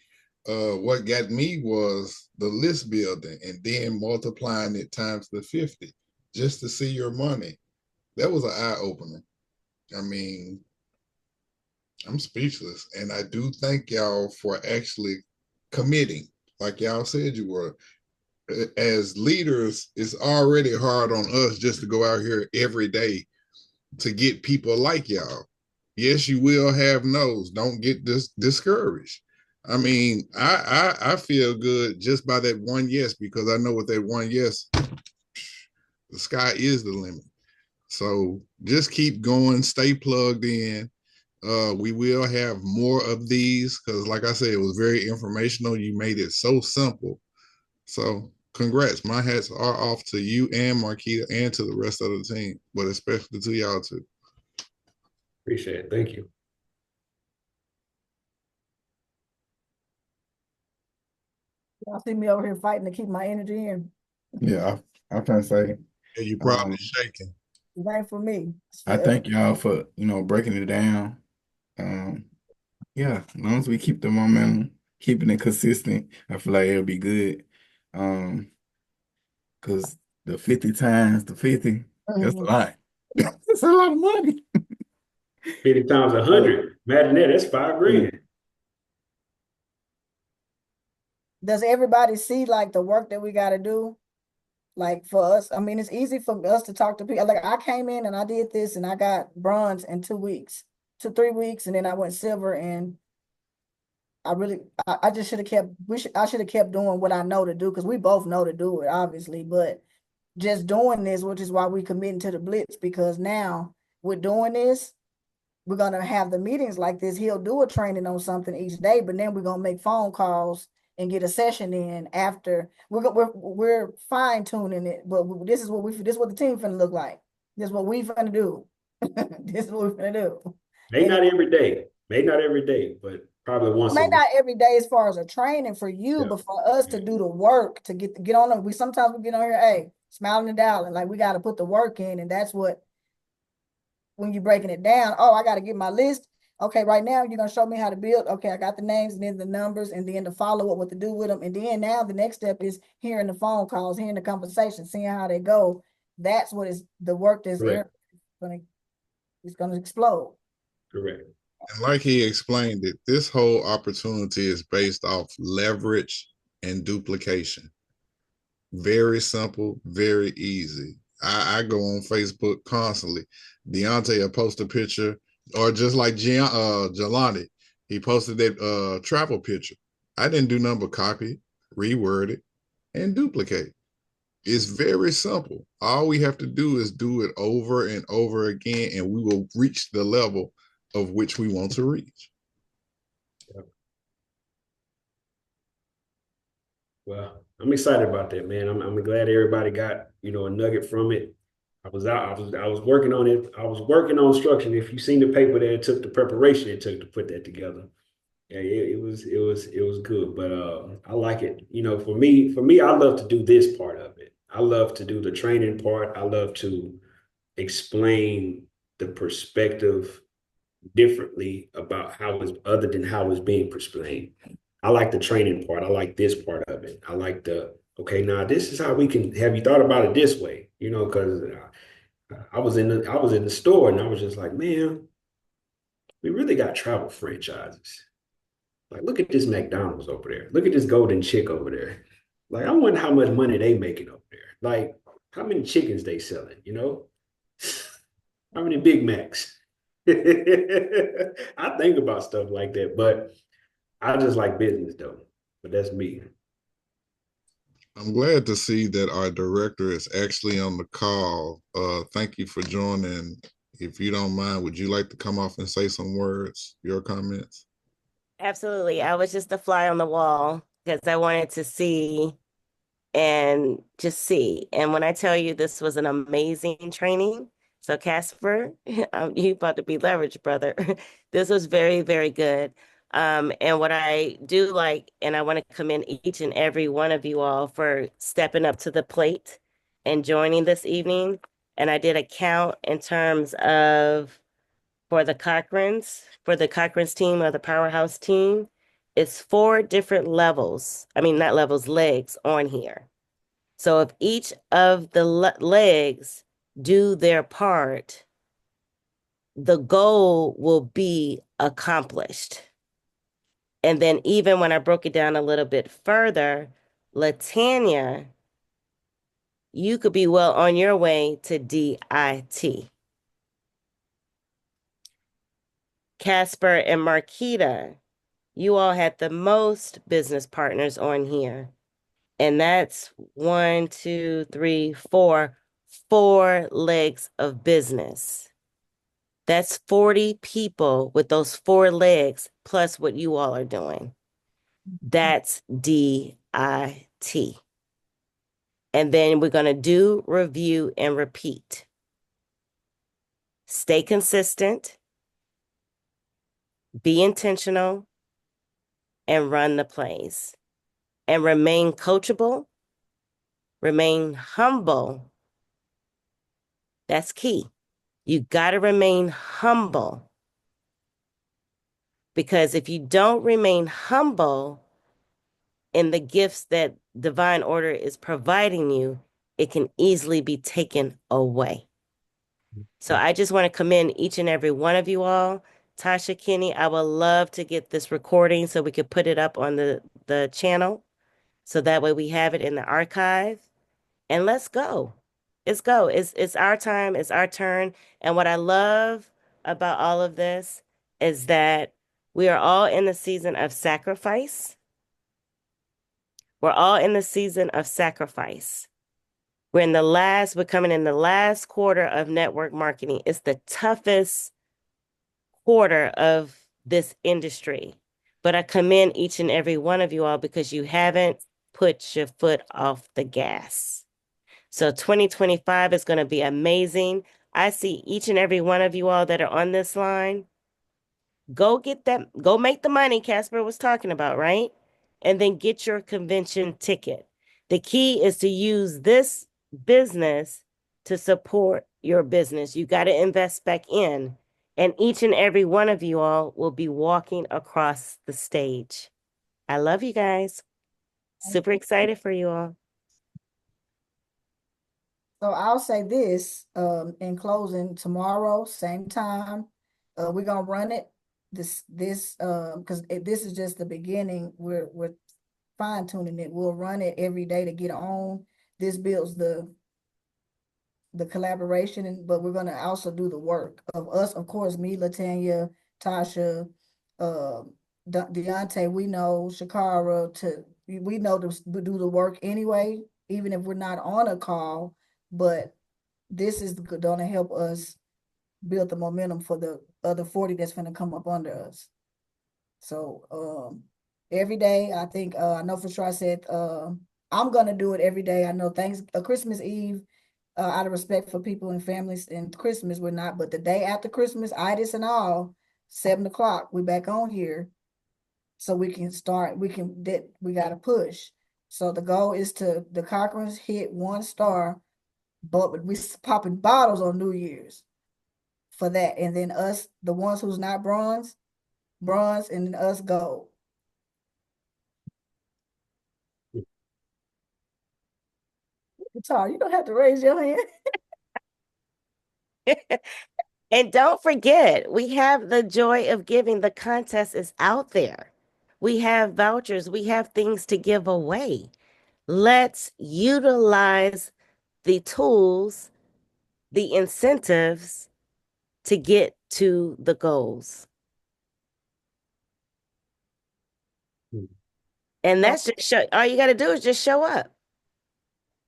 What got me was the list building and then multiplying it times the 50 just to see your money. That was an eye opener. I mean, I'm speechless, and I do thank y'all for actually committing, like y'all said you were. As leaders, it's already hard on us just to go out here every day to get people like y'all. Yes, you will have no's. Don't get discouraged. I mean, I feel good just by that one yes, because I know with that one yes, the sky is the limit. So just keep going, stay plugged in. We will have more of these because, like I said, it was very informational. You made it so simple. So congrats. My hats are off to you and Marquita and to the rest of the team, but especially to y'all too. Appreciate it. Thank you. Y'all see me over here fighting to keep my energy in. Yeah, I'm trying to say, And you probably shaking. It ain't for me. I thank y'all for, breaking it down. Yeah, as long as we keep the momentum, keeping it consistent, I feel like it'll be good. Because the 50 times the 50, that's a lot. That's a lot of money. 50 times 100. Imagine that's $5,000. Does everybody see like the work that we got to do? Like for us, I mean, it's easy for us to talk to people. Like I came in and I did this and I got bronze in 2 weeks to 3 weeks, and then I went silver. And I just should have kept. I should have kept doing what I know to do because we both know to do it, obviously. But just doing this, which is why we committing to the blitz, because now we're doing this. We're gonna have the meetings like this. He'll do a training on something each day, but then we're gonna make phone calls and get a session in after. We're fine tuning it, but this is what the team finna look like. This is what we finna do. This is what we're finna do. May not every day. May not every day, but probably once a May week. not every day as far as a training for you, Yeah. but for us to do the work to get on them. We sometimes we get on here, hey, smiling and dialing, like we got to put the work in, and that's what when you're breaking it down. Oh, I got to get my list. Okay, right now you're gonna show me how to build. Okay, I got the names and then the numbers and then the follow up, what to do with them, and then now the next step is hearing the phone calls, hearing the conversation, seeing how they go. That's what is the work that's gonna explode. Correct. And like he explained it, this whole opportunity is based off leverage and duplication. Very simple, very easy. I go on Facebook constantly. Deontay will post a picture, or just like Jelani, he posted that travel picture. I didn't do nothing but copy, reword it, and duplicate. It's very simple. All we have to do is do it over and over again, and we will reach the level of which we want to reach. Well, I'm excited about that, man. I'm glad everybody got, a nugget from it. I was working on it. I was working on structure. If you seen the paper that it took, the preparation it took to put that together. Yeah, it was good. But I like it. For me, I love to do this part of it. I love to do the training part. I love to explain the perspective differently about how it's other than how it's being explained. I like the training part. I like this part of it. I like okay, now this is how we can have you thought about it this way, because I was in the store and I was just like, man, we really got travel franchises. Like, look at this McDonald's over there. Look at this Golden Chick over there. Like, I wonder how much money they making over there. Like, how many chickens they selling, How many Big Macs? I think about stuff like that, but I just like business though. But that's me. I'm glad to see that our director is actually on the call. Thank you for joining. If you don't mind, would you like to come off and say some words, your comments? Absolutely. I was just a fly on the wall because I wanted to see and just see. And when I tell you this was an amazing training, so Casper, you about to be leveraged, brother. This was very, very good. And what I do like, and I want to commend each and every one of you all for stepping up to the plate and joining this evening. And I did a count in terms of for the Cochran's team or the powerhouse team, it's 4 different levels. I mean, not levels, legs on here. So if each of the legs do their part, the goal will be accomplished. And then even when I broke it down a little bit further, Latanya, you could be well on your way to DIT. Casper and Marquita, you all had the most business partners on here. And that's 1, 2, 3, 4, 4 legs of business. That's 40 people with those 4 legs plus what you all are doing. That's DIT. And then we're going to do, review, and repeat. Stay consistent, be intentional, and run the plays. And remain coachable, remain humble. That's key. You got to remain humble. Because if you don't remain humble in the gifts that divine order is providing you, it can easily be taken away. So I just want to commend each and every one of you all. Tasha, Kenny, I would love to get this recording so we could put it up on the channel. So that way we have it in the archive. And let's go. Let's go. It's our time. It's our turn. And what I love about all of this is that we are all in the season of sacrifice. We're all in the season of sacrifice. We're coming in the last quarter of network marketing. It's the toughest quarter of this industry. But I commend each and every one of you all because you haven't put your foot off the gas. So 2025 is going to be amazing. I see each and every one of you all that are on this line. Go make the money Casper was talking about, right? And then get your convention ticket. The key is to use this business to support your business. You got to invest back in. And each and every one of you all will be walking across the stage. I love you guys. Super excited for you all. So I'll say this in closing, tomorrow, same time, we're gonna run it. This because this is just the beginning. We're fine tuning it. We'll run it every day to get on. This builds the collaboration, but we're gonna also do the work of us, of course, me, Latanya, Tasha, Deontay, we know, Shakara, we know to do the work anyway. even if we're not on a call, but this is gonna help us build the momentum for the other 40 that's gonna come up under us. So every day, I think I know for sure I said I'm gonna do it every day. I know Christmas Eve, out of respect for people and families, and Christmas we're not, but the day after Christmas, itis and all, 7 o'clock, we back on here. So we can start, we gotta push. So the goal is the Cochran's hit 1 star, but we popping bottles on New Year's for that. And then us, the ones who's not bronze, and then us gold. Guitar, you don't have to raise your hand. And don't forget, we have the joy of giving. The contest is out there. We have vouchers. We have things to give away. Let's utilize the tools, the incentives to get to the goals. And that's just show. All you got to do is just show up.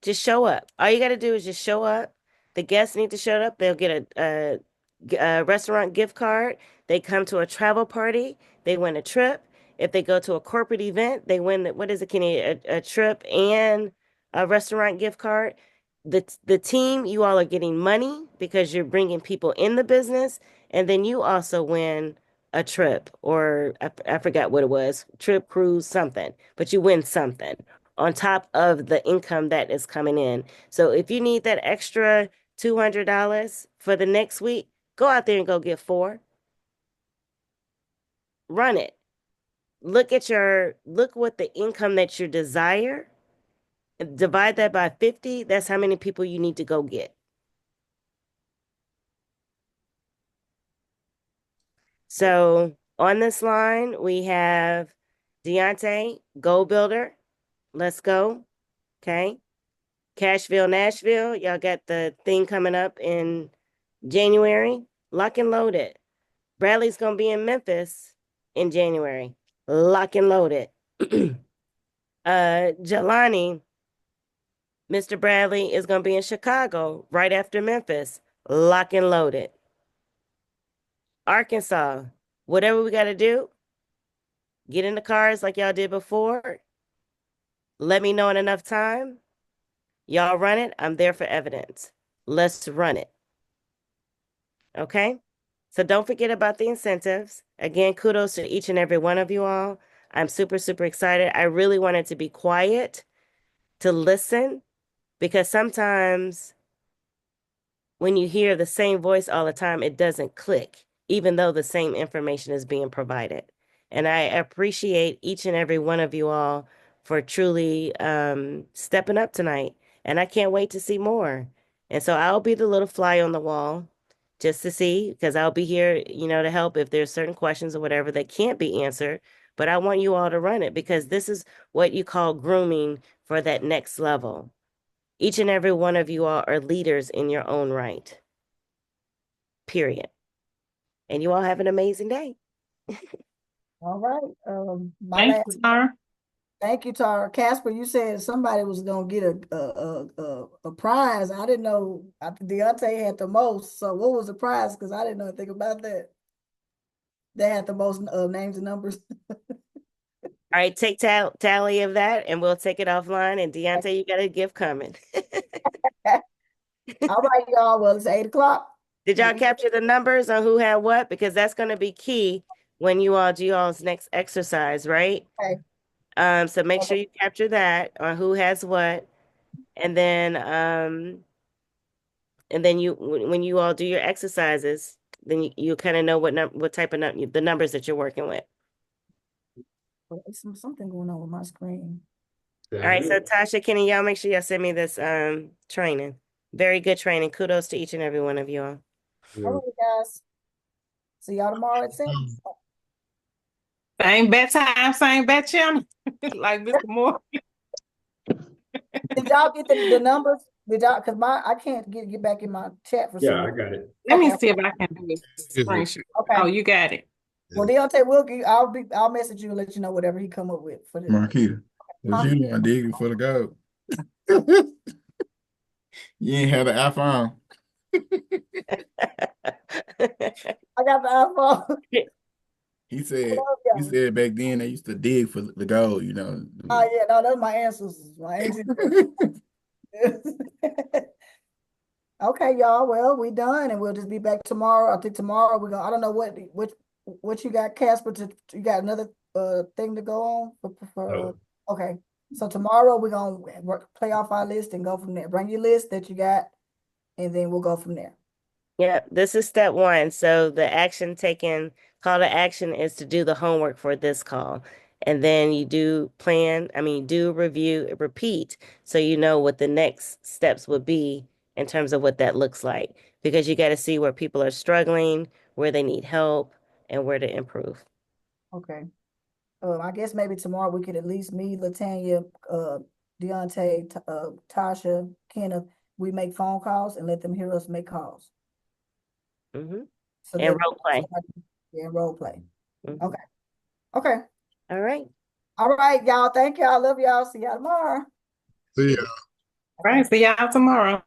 Just show up. All you got to do is just show up. The guests need to show up. They'll get a restaurant gift card. They come to a travel party. They win a trip. If they go to a corporate event, they win, what is it, Kenny? A trip and a restaurant gift card. The team, you all are getting money because you're bringing people in the business. And then you also win a trip, or I forgot what it was, trip, cruise, something, but you win something on top of the income that is coming in. So if you need that extra $200 for the next week, go out there and go get 4. Run it. Look what the income that you desire. Divide that by 50. That's how many people you need to go get. So on this line, we have Deontay, Goal Builder. Let's go. Okay. Cashville, Nashville. Y'all got the thing coming up in January. Lock and load it. Bradley's going to be in Memphis in January. Lock and load it. Jelani, Mr. Bradley is going to be in Chicago right after Memphis. Lock and load it. Arkansas, whatever we got to do, get in the cars like y'all did before. Let me know in enough time. Y'all run it. I'm there for evidence. Let's run it. Okay? So don't forget about the incentives. Again, kudos to each and every one of you all. I'm super, super excited. I really wanted to be quiet to listen, because sometimes when you hear the same voice all the time, it doesn't click, even though the same information is being provided. And I appreciate each and every one of you all for truly stepping up tonight. And I can't wait to see more. And so I'll be the little fly on the wall just to see, because I'll be here, to help if there's certain questions or whatever that can't be answered. But I want you all to run it, because this is what you call grooming for that next level. Each and every one of you all are leaders in your own right. Period. And you all have an amazing day. All right. Thanks, Tara. Thank you, Tara. Casper, you said somebody was gonna get a prize. I didn't know. I think Deontay had the most. So what was the prize? Because I didn't know anything about that. They had the most names and numbers. All right, take tally of that, and we'll take it offline. And Deontay, you got a gift coming. All right, y'all. Well, it's 8 o'clock. Did y'all capture the numbers on who had what? Because that's going to be key when you all do y'all's next exercise, right? Okay. So make sure you capture that on who has what, and then you, when you all do your exercises, then you kind of know what type of the numbers that you're working with. It's something going on with my screen. All right, so Tasha, Kenny, y'all make sure y'all send me this training. Very good training. Kudos to each and every one of you all. All right, guys. See y'all tomorrow at 6. Same bat time, same bat channel. Like Mr. Moore. Did y'all get the numbers? Did y'all? Because I can't get back in my chat for some. Yeah, I got it. Let me see if I can do a screenshot. Okay. Oh, you got it. Well, Deontay, I'll message you and let you know whatever he come up with for this. Marquita, was you digging for the gold? You ain't had an iPhone. I got the iPhone. He I said love he y'all. said back then they used to dig for the gold, you know. Oh yeah, no, that's my ancestors, my ancestors. Okay, y'all. Well, we done, and we'll just be back tomorrow. I think tomorrow we're gonna. I don't know what you got, Casper. You got another thing to go on for Oh, okay. So tomorrow we're gonna play off our list and go from there. Bring your list that you got, and then we'll go from there. Yeah, this is step one. So the action taken, call to action is to do the homework for this call. And then you do do review, repeat, so you know what the next steps would be in terms of what that looks like. Because you got to see where people are struggling, where they need help, and where to improve. Okay. I guess maybe tomorrow we could at least me, Latanya, Deontay, Tasha, Kenneth. We make phone calls and let them hear us make calls. Mm-hmm. So And that role play. yeah, role play. Mm-hmm. Okay. Okay. All right. All right, y'all. Thank y'all. Love y'all. See y'all tomorrow. See ya. All right, see y'all tomorrow.